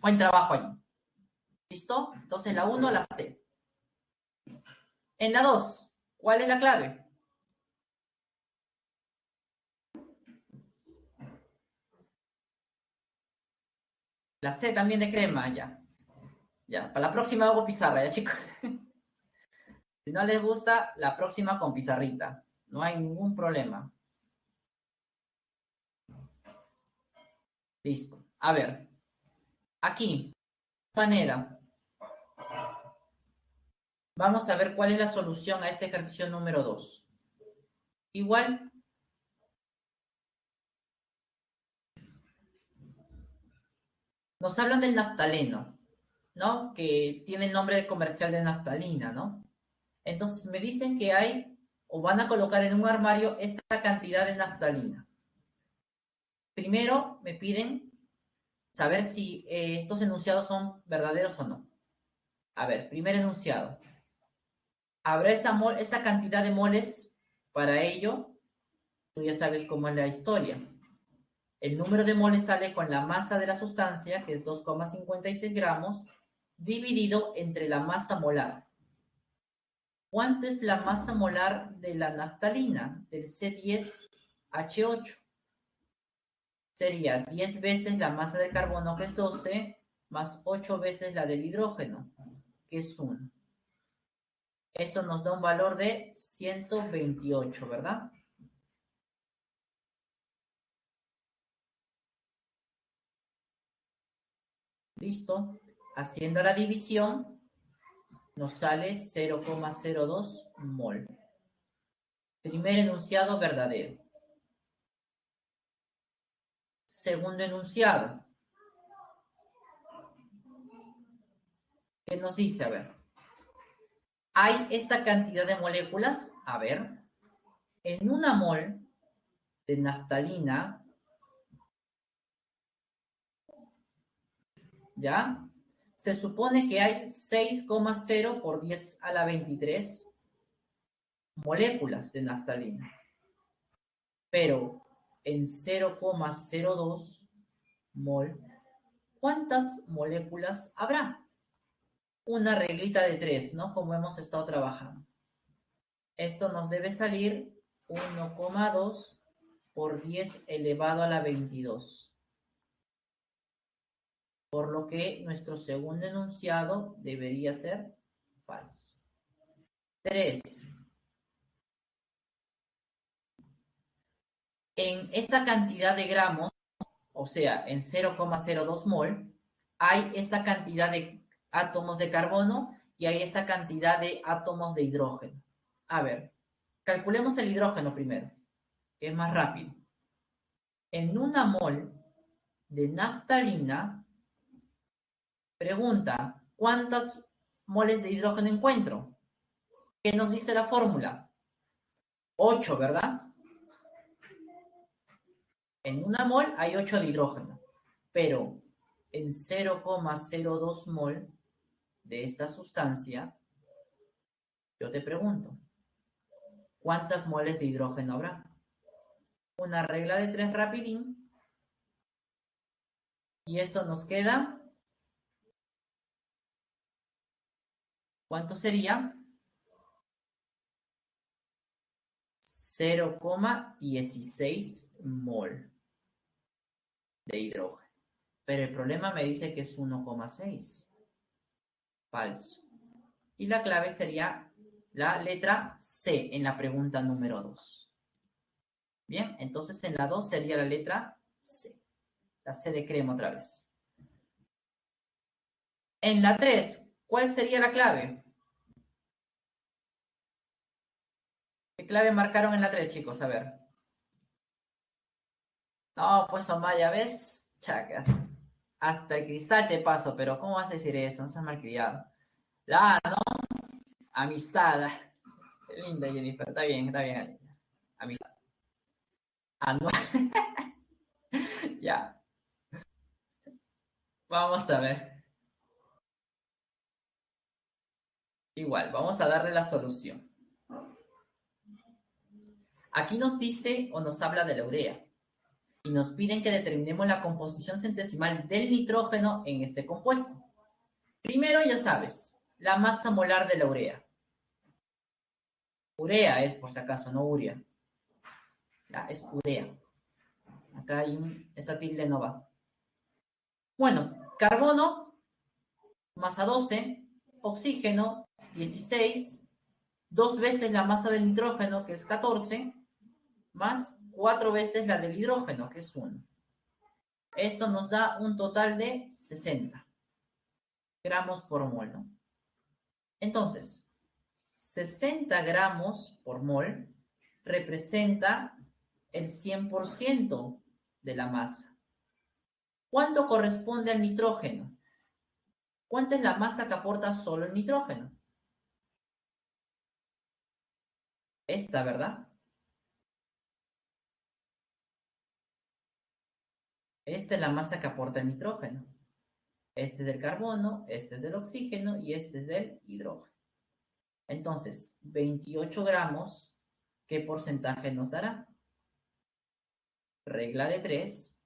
Buen trabajo allí. ¿Listo? Entonces, la 1, la C. En la 2, ¿cuál es la clave? La C también de crema, ya. Ya, para la próxima hago pizarra, ya, chicos. Si no les gusta, la próxima con pizarrita. No hay ningún problema. Listo. A ver, aquí, de manera, vamos a ver cuál es la solución a este ejercicio número 2. Igual, nos hablan del naftaleno, ¿no? Que tiene el nombre comercial de naftalina, ¿no? Entonces me dicen que hay, o van a colocar en un armario esta cantidad de naftalina. Primero me piden saber si estos enunciados son verdaderos o no. A ver, primer enunciado. ¿Habrá esa cantidad de moles para ello? Tú ya sabes cómo es la historia. El número de moles sale con la masa de la sustancia, que es 2,56 gramos, dividido entre la masa molar. ¿Cuánto es la masa molar de la naftalina, del C10H8? Sería 10 veces la masa del carbono, que es 12, más 8 veces la del hidrógeno, que es 1. Esto nos da un valor de 128, ¿verdad? Listo. Haciendo la división, nos sale 0,02 mol. Primer enunciado verdadero. Segundo enunciado. ¿Qué nos dice? A ver. Hay esta cantidad de moléculas. A ver. En una mol de naftalina, ¿ya? Se supone que hay 6,0 por 10 a la 23 moléculas de naftalina. Pero en 0,02 mol, ¿cuántas moléculas habrá? Una reglita de 3, ¿no? Como hemos estado trabajando. Esto nos debe salir 1,2 por 10 elevado a la 22. Por lo que nuestro segundo enunciado debería ser falso. 3. En esa cantidad de gramos, o sea, en 0,02 mol, hay esa cantidad de átomos de carbono y hay esa cantidad de átomos de hidrógeno. A ver, calculemos el hidrógeno primero, que es más rápido. En una mol de naftalina, pregunta, ¿cuántas moles de hidrógeno encuentro? ¿Qué nos dice la fórmula? 8, ¿verdad? En una mol hay 8 de hidrógeno, pero en 0,02 mol de esta sustancia, yo te pregunto, ¿cuántas moles de hidrógeno habrá? Una regla de 3 rapidín, y eso nos queda, ¿cuánto sería? 0,16 mol de hidrógeno. Pero el problema me dice que es 1,6. Falso. Y la clave sería la letra C en la pregunta número 2. Bien, entonces en la 2 sería la letra C. La C de crema otra vez. En la 3, ¿cuál sería la clave? ¿Qué clave marcaron en la 3, chicos? A ver. No, pues Omaya, ¿ves? Chacas. Hasta el cristal te paso, pero ¿cómo vas a decir eso? No seas malcriado. La, ¿no? Amistad. Qué linda, Jennifer. Está bien. Amistad. Anual. Ya. Vamos a ver. Igual, vamos a darle la solución. Aquí nos dice o nos habla de la urea. Y nos piden que determinemos la composición centesimal del nitrógeno en este compuesto. Primero, ya sabes, la masa molar de la urea. Urea es, por si acaso, no urea. Ya, es urea. Acá hay esa tilde no va. Bueno, carbono, masa 12, oxígeno, 16, 2 veces la masa del nitrógeno, que es 14, más 4 veces la del hidrógeno, que es 1. Esto nos da un total de 60 gramos por mol, ¿no? Entonces, 60 gramos por mol representa el 100% de la masa. ¿Cuánto corresponde al nitrógeno? ¿Cuánto es la masa que aporta solo el nitrógeno? Esta, ¿verdad? Esta es la masa que aporta el nitrógeno. Este es del carbono, este es del oxígeno y este es del hidrógeno. Entonces, 28 gramos, ¿qué porcentaje nos dará? Regla de 3,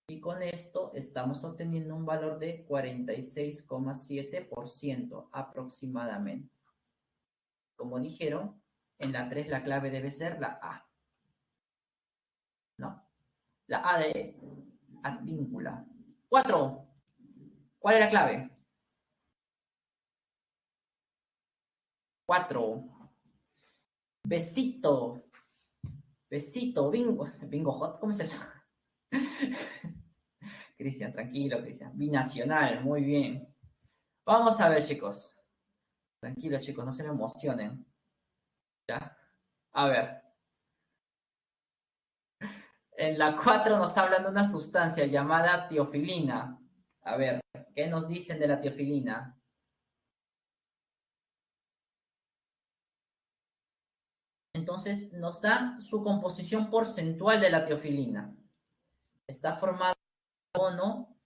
Y con esto estamos obteniendo un valor de 46,7% aproximadamente. Como dijeron, en la 3 la clave debe ser la A, ¿no? La A de advíncula. 4. ¿Cuál es la clave? 4. Besito. Besito. Bingo. Bingo hot. ¿Cómo es eso? Cristian, tranquilo, Cristian. Binacional. Muy bien. Vamos a ver, chicos. Tranquilos, chicos. No se me emocionen. ¿Ya? A ver. En la 4 nos hablan de una sustancia llamada teofilina. A ver, ¿qué nos dicen de la teofilina? Entonces, nos da su composición porcentual de la teofilina. Está formada por carbono,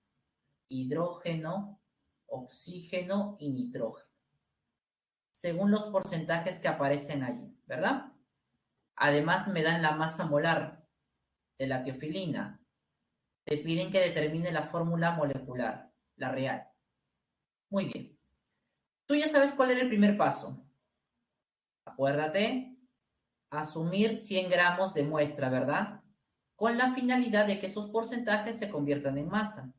hidrógeno, oxígeno y nitrógeno, según los porcentajes que aparecen allí, ¿verdad? Además, me dan la masa molar de la teofilina. Te piden que determine la fórmula molecular, la real. Muy bien. Tú ya sabes cuál era el primer paso. Acuérdate, asumir 100 gramos de muestra, ¿verdad? Con la finalidad de que esos porcentajes se conviertan en masa.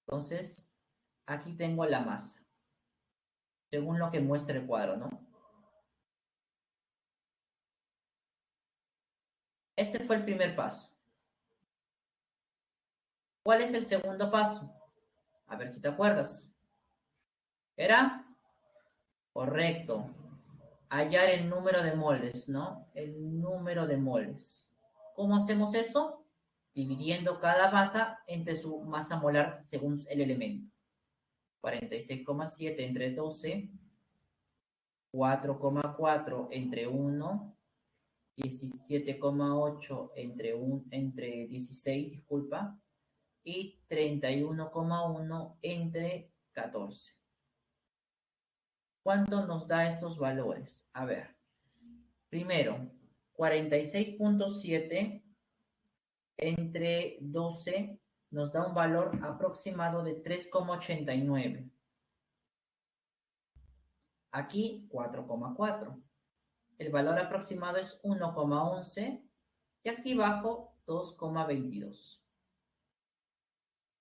Entonces, aquí tengo la masa, según lo que muestra el cuadro, ¿no? Ese fue el primer paso. ¿Cuál es el segundo paso? A ver si te acuerdas. ¿Era? Correcto. Hallar el número de moles, ¿no? El número de moles. ¿Cómo hacemos eso? Dividiendo cada masa entre su masa molar según el elemento. 46,7 entre 12, 4,4 entre 1, 17,8 entre 16, disculpa, y 31,1 entre 14. ¿Cuánto nos da estos valores? A ver, primero, 46,7 entre 12 nos da un valor aproximado de 3,89. Aquí 4,4. El valor aproximado es 1,11 y aquí abajo 2,22.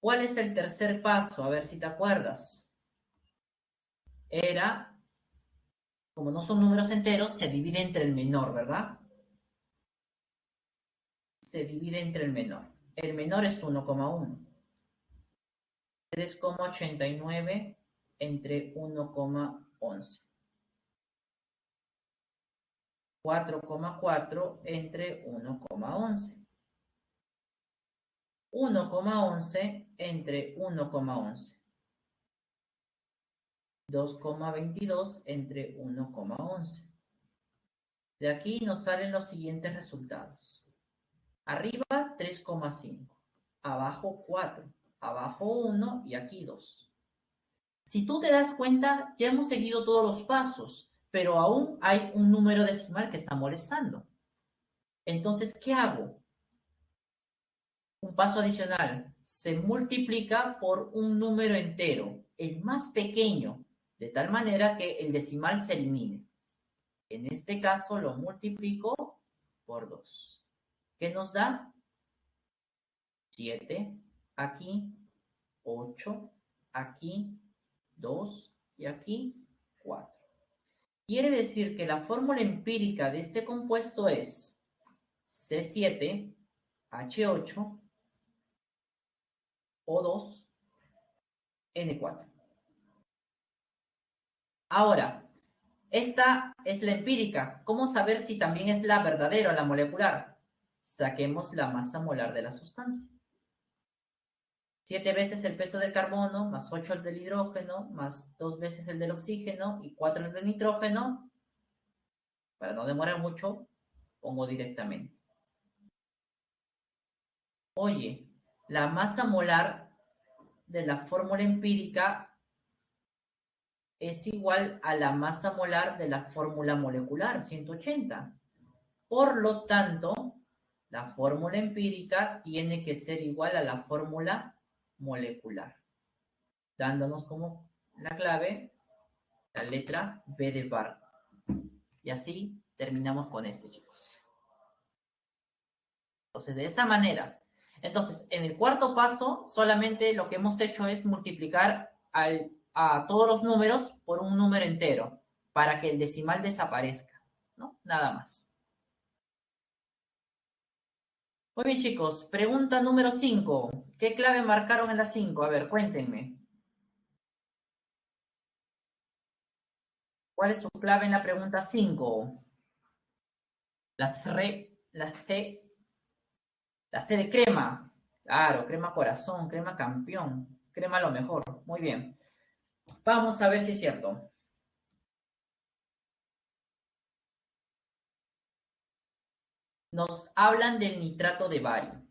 ¿Cuál es el tercer paso? A ver si te acuerdas. Era, como no son números enteros, se divide entre el menor, ¿verdad? Se divide entre el menor. El menor es 1,1. 3,89 entre 1,11. 4,4 entre 1,11. 1,11 entre 1,11. 2,22 entre 1,11. De aquí nos salen los siguientes resultados. Arriba 3,5, abajo 4, abajo 1 y aquí 2. Si tú te das cuenta, ya hemos seguido todos los pasos, pero aún hay un número decimal que está molestando. Entonces, ¿qué hago? Un paso adicional, se multiplica por un número entero, el más pequeño, de tal manera que el decimal se elimine. En este caso lo multiplico por 2. ¿Qué nos da? 7, aquí 8, aquí 2 y aquí 4. Quiere decir que la fórmula empírica de este compuesto es C7H8 O2 N4. Ahora, esta es la empírica. ¿Cómo saber si también es la verdadera o la molecular? Saquemos la masa molar de la sustancia. 7 veces el peso del carbono, más 8 el del hidrógeno, más 2 veces el del oxígeno y 4 el del nitrógeno. Para no demorar mucho, pongo directamente. Oye, la masa molar de la fórmula empírica es igual a la masa molar de la fórmula molecular, 180. Por lo tanto, La fórmula empírica tiene que ser igual a la fórmula molecular, dándonos como la clave la letra B de barco. Y así terminamos con esto, chicos. Entonces, de esa manera. Entonces, en el cuarto paso, solamente lo que hemos hecho es multiplicar a todos los números por un número entero, para que el decimal desaparezca, ¿no? Nada más. Muy bien, chicos. Pregunta número 5. ¿Qué clave marcaron en la 5? A ver, cuéntenme. ¿Cuál es su clave en la pregunta 5? La C de crema. Claro, crema corazón, crema campeón, crema lo mejor. Muy bien. Vamos a ver si es cierto. Nos hablan del nitrato de bario.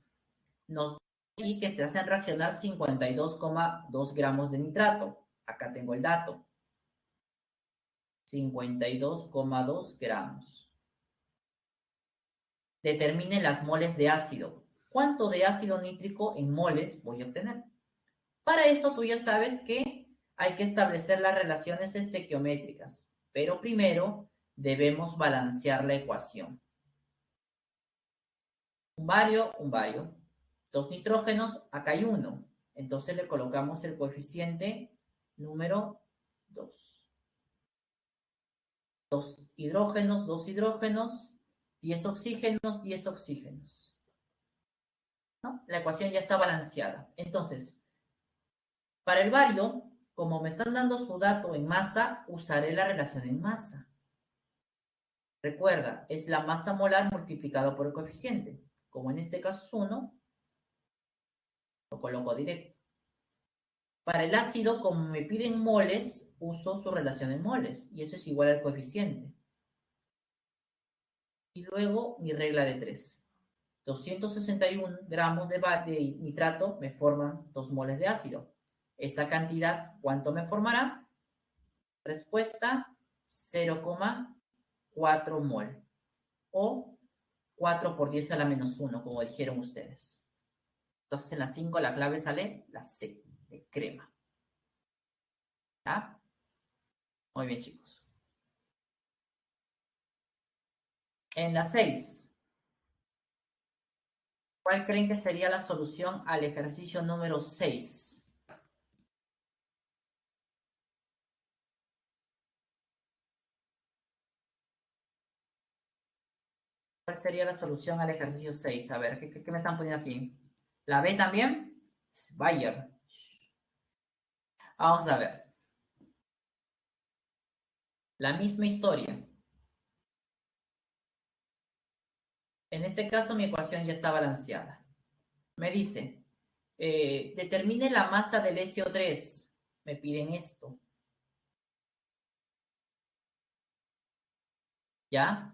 Nos dice que se hacen reaccionar 52,2 gramos de nitrato. Acá tengo el dato. 52,2 gramos. Determine las moles de ácido. ¿Cuánto de ácido nítrico en moles voy a obtener? Para eso tú ya sabes que hay que establecer las relaciones estequiométricas, pero primero debemos balancear la ecuación. Un bario. Dos nitrógenos, acá hay uno. Entonces le colocamos el coeficiente número 2. Dos hidrógenos, 10 oxígenos, 10 oxígenos. ¿No? La ecuación ya está balanceada. Entonces, para el bario, como me están dando su dato en masa, usaré la relación en masa. Recuerda, es la masa molar multiplicado por el coeficiente. Como en este caso es 1, lo coloco directo. Para el ácido, como me piden moles, uso su relación en moles. Y eso es igual al coeficiente. Y luego mi regla de 3. 261 gramos de nitrato me forman 2 moles de ácido. Esa cantidad, ¿cuánto me formará? Respuesta, 0,4 mol. O 4 por 10 a la menos 1, como dijeron ustedes. Entonces en la 5 la clave sale la C, de crema. ¿Ya? Muy bien, chicos. En la 6, ¿cuál creen que sería la solución al ejercicio número 6? ¿Cuál sería la solución al ejercicio 6? A ver, ¿qué me están poniendo aquí? ¿La B también? Bayer. Vamos a ver. La misma historia. En este caso mi ecuación ya está balanceada. Me dice, determine la masa del SO3. Me piden esto. ¿Ya?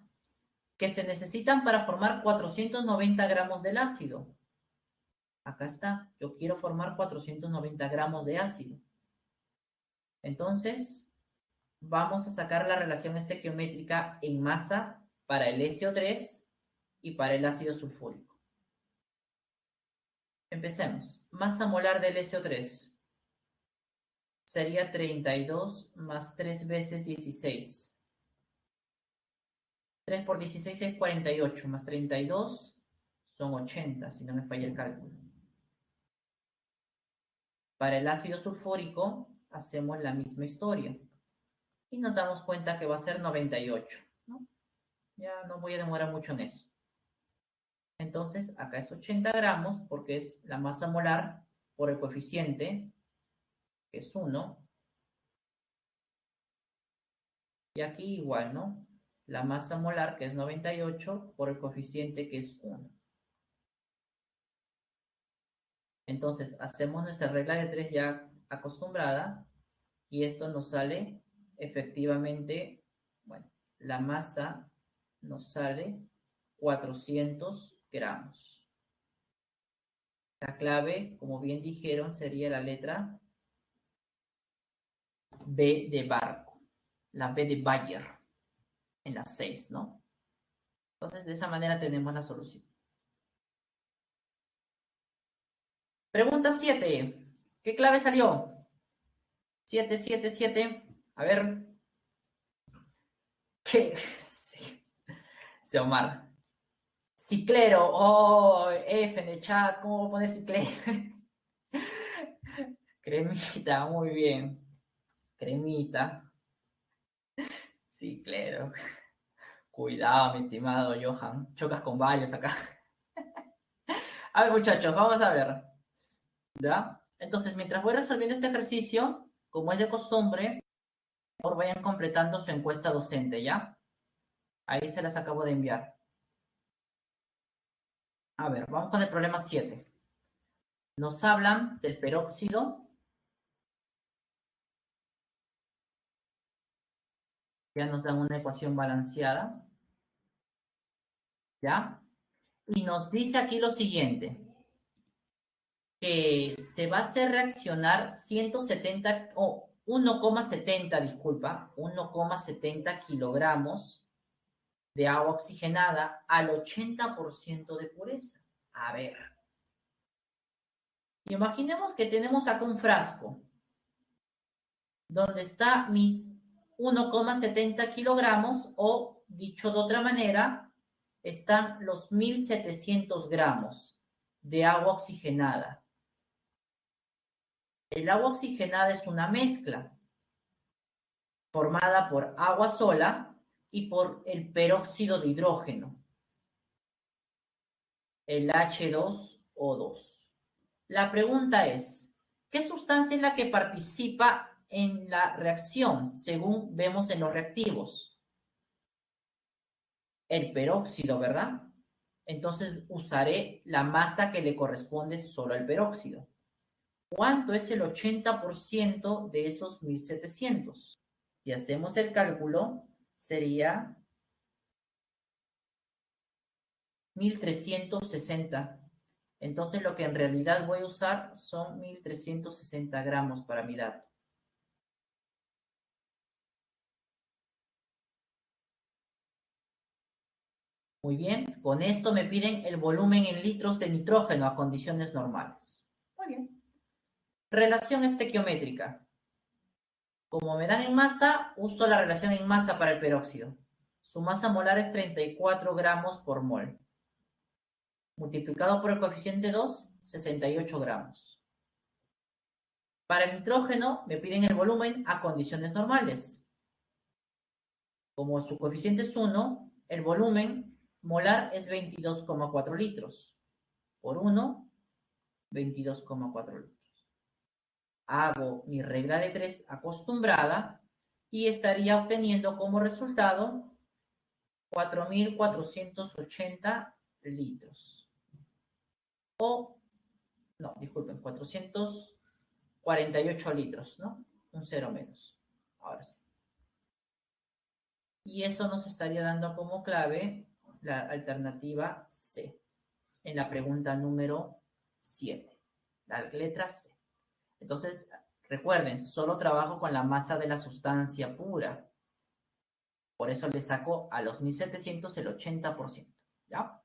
Que se necesitan para formar 490 gramos del ácido. Acá está. Yo quiero formar 490 gramos de ácido. Entonces, vamos a sacar la relación estequiométrica en masa para el SO3 y para el ácido sulfúrico. Empecemos. Masa molar del SO3 sería 32 más 3 veces 16. 3 por 16 es 48, más 32 son 80, si no me falla el cálculo. Para el ácido sulfúrico hacemos la misma historia y nos damos cuenta que va a ser 98, ¿no? Ya no voy a demorar mucho en eso. Entonces, acá es 80 gramos porque es la masa molar por el coeficiente, que es 1. Y aquí igual, ¿no? La masa molar, que es 98, por el coeficiente, que es 1. Entonces, hacemos nuestra regla de 3 ya acostumbrada y esto nos sale efectivamente, bueno, la masa nos sale 400 gramos. La clave, como bien dijeron, sería la letra B de barco, la B de Bayer, en la 6, ¿no? Entonces, de esa manera tenemos la solución. Pregunta 7. ¿Qué clave salió? 7, 7, 7. A ver. ¿Qué? Sí, Omar. Ciclero. Oh, F en el chat. ¿Cómo voy a poner ciclero? Cremita, muy bien. Cremita. Ciclero. Cuidado, mi estimado Johan. Chocas con varios acá. A ver, muchachos, vamos a ver. ¿Ya? Entonces, mientras voy resolviendo este ejercicio, como es de costumbre, por favor vayan completando su encuesta docente, ¿ya? Ahí se las acabo de enviar. A ver, vamos con el problema 7. Nos hablan del peróxido. Ya nos dan una ecuación balanceada. ¿Ya? Y nos dice aquí lo siguiente. Que se va a hacer reaccionar 170 o 1,70, disculpa, 1,70 kilogramos de agua oxigenada al 80% de pureza. A ver. Imaginemos que tenemos acá un frasco donde está mis 1,70 kilogramos o, dicho de otra manera, están los 1.700 gramos de agua oxigenada. El agua oxigenada es una mezcla formada por agua sola y por el peróxido de hidrógeno, el H2O2. La pregunta es, ¿qué sustancia es la que participa en la reacción según vemos en los reactivos? El peróxido, ¿verdad? Entonces usaré la masa que le corresponde solo al peróxido. ¿Cuánto es el 80% de esos 1.700? Si hacemos el cálculo, sería 1.360. Entonces lo que en realidad voy a usar son 1.360 gramos para mi dato. Muy bien, con esto me piden el volumen en litros de nitrógeno a condiciones normales. Muy bien. Relación estequiométrica. Como me dan en masa, uso la relación en masa para el peróxido. Su masa molar es 34 gramos por mol. Multiplicado por el coeficiente 2, 68 gramos. Para el nitrógeno me piden el volumen a condiciones normales. Como su coeficiente es 1, el volumen molar es 22,4 litros. Por 1, 22,4 litros. Hago mi regla de 3 acostumbrada y estaría obteniendo como resultado 4.480 litros. O, no, disculpen, 448 litros, ¿no? Un cero menos. Ahora sí. Y eso nos estaría dando como clave la alternativa C, en la pregunta número 7, la letra C. Entonces, recuerden, solo trabajo con la masa de la sustancia pura. Por eso le saco a los 1.700 el 80%. ¿Ya?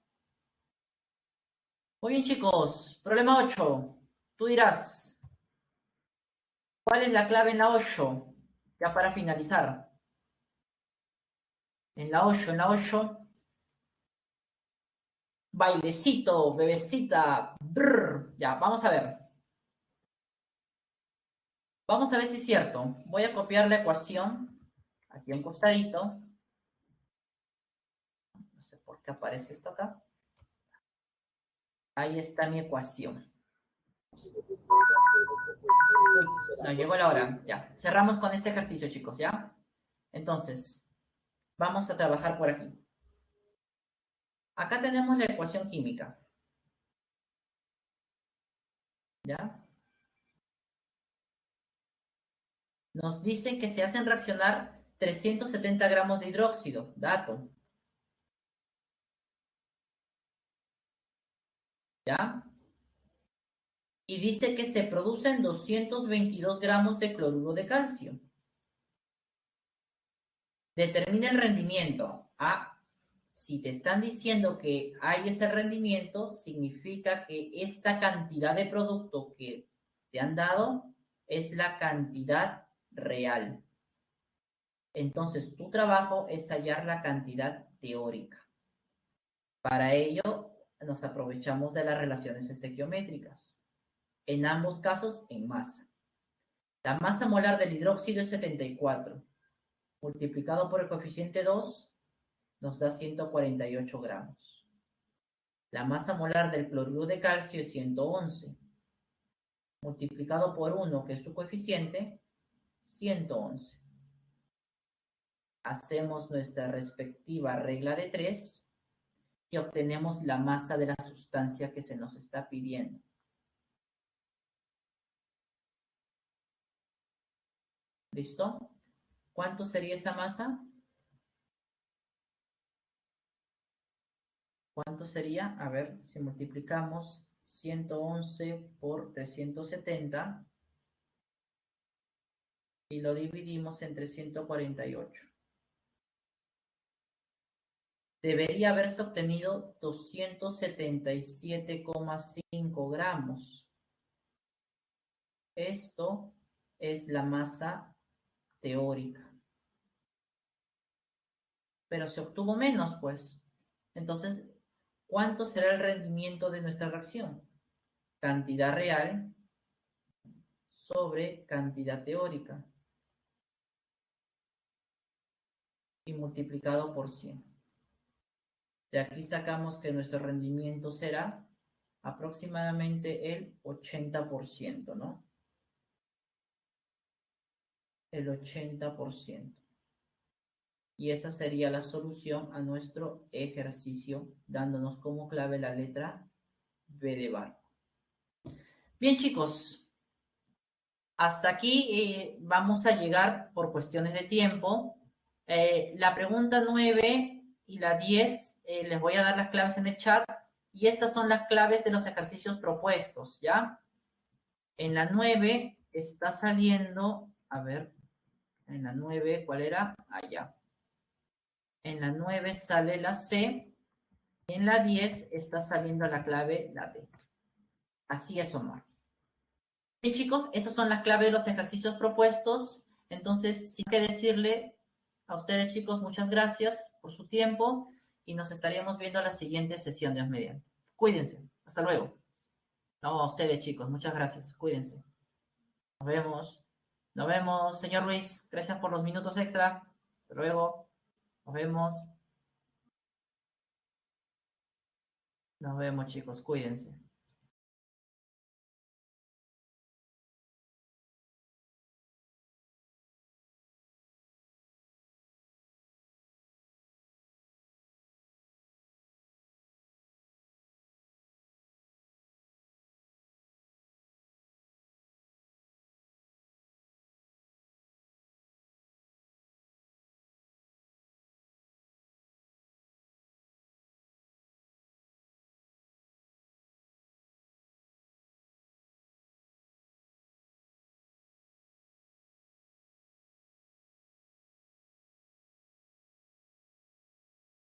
Muy bien, chicos. Problema 8. Tú dirás, ¿cuál es la clave en la 8? Ya para finalizar. En la 8. Bailecito, bebecita. Brr. Ya, vamos a ver. Vamos a ver si es cierto. Voy a copiar la ecuación aquí a un costadito. No sé por qué aparece esto acá. Ahí está mi ecuación. No, llegó la hora. Ya. Cerramos con este ejercicio, chicos, ¿ya? Entonces, vamos a trabajar por aquí. Acá tenemos la ecuación química. ¿Ya? Nos dicen que se hacen reaccionar 370 gramos de hidróxido. Dato. ¿Ya? Y dice que se producen 222 gramos de cloruro de calcio. Determina el rendimiento. Ah, Si te están diciendo que hay ese rendimiento, significa que esta cantidad de producto que te han dado es la cantidad real. Entonces, tu trabajo es hallar la cantidad teórica. Para ello, nos aprovechamos de las relaciones estequiométricas. En ambos casos, en masa. La masa molar del hidróxido es 74. Multiplicado por el coeficiente 2, nos da 148 gramos. La masa molar del cloruro de calcio es 111. Multiplicado por 1, que es su coeficiente, 111. Hacemos nuestra respectiva regla de 3 y obtenemos la masa de la sustancia que se nos está pidiendo. ¿Listo? ¿Cuánto sería esa masa? ¿Cuánto sería? A ver, si multiplicamos 111 por 370 y lo dividimos entre 148. Debería haberse obtenido 277,5 gramos. Esto es la masa teórica. Pero se obtuvo menos, pues. Entonces, ¿cuánto será el rendimiento de nuestra reacción? Cantidad real sobre cantidad teórica y multiplicado por 100. De aquí sacamos que nuestro rendimiento será aproximadamente el 80%, ¿no? El 80%. Y esa sería la solución a nuestro ejercicio, dándonos como clave la letra B de barco. Bien, chicos, hasta aquí vamos a llegar por cuestiones de tiempo. La pregunta 9 y la 10 les voy a dar las claves en el chat y estas son las claves de los ejercicios propuestos, ¿ya? En la 9 está saliendo, a ver, en la 9, ¿cuál era? Allá. En la 9 sale la C y en la 10 está saliendo la clave la D. Así es, Omar. Bien, chicos, esas son las claves de los ejercicios propuestos. Entonces, sin que decirle a ustedes, chicos, muchas gracias por su tiempo y nos estaríamos viendo a la siguiente sesión de mediante. Cuídense. Hasta luego. No, a ustedes, chicos, muchas gracias. Cuídense. Nos vemos. Nos vemos, señor Ruiz. Gracias por los minutos extra. Hasta luego. Nos vemos. Nos vemos, chicos. Cuídense.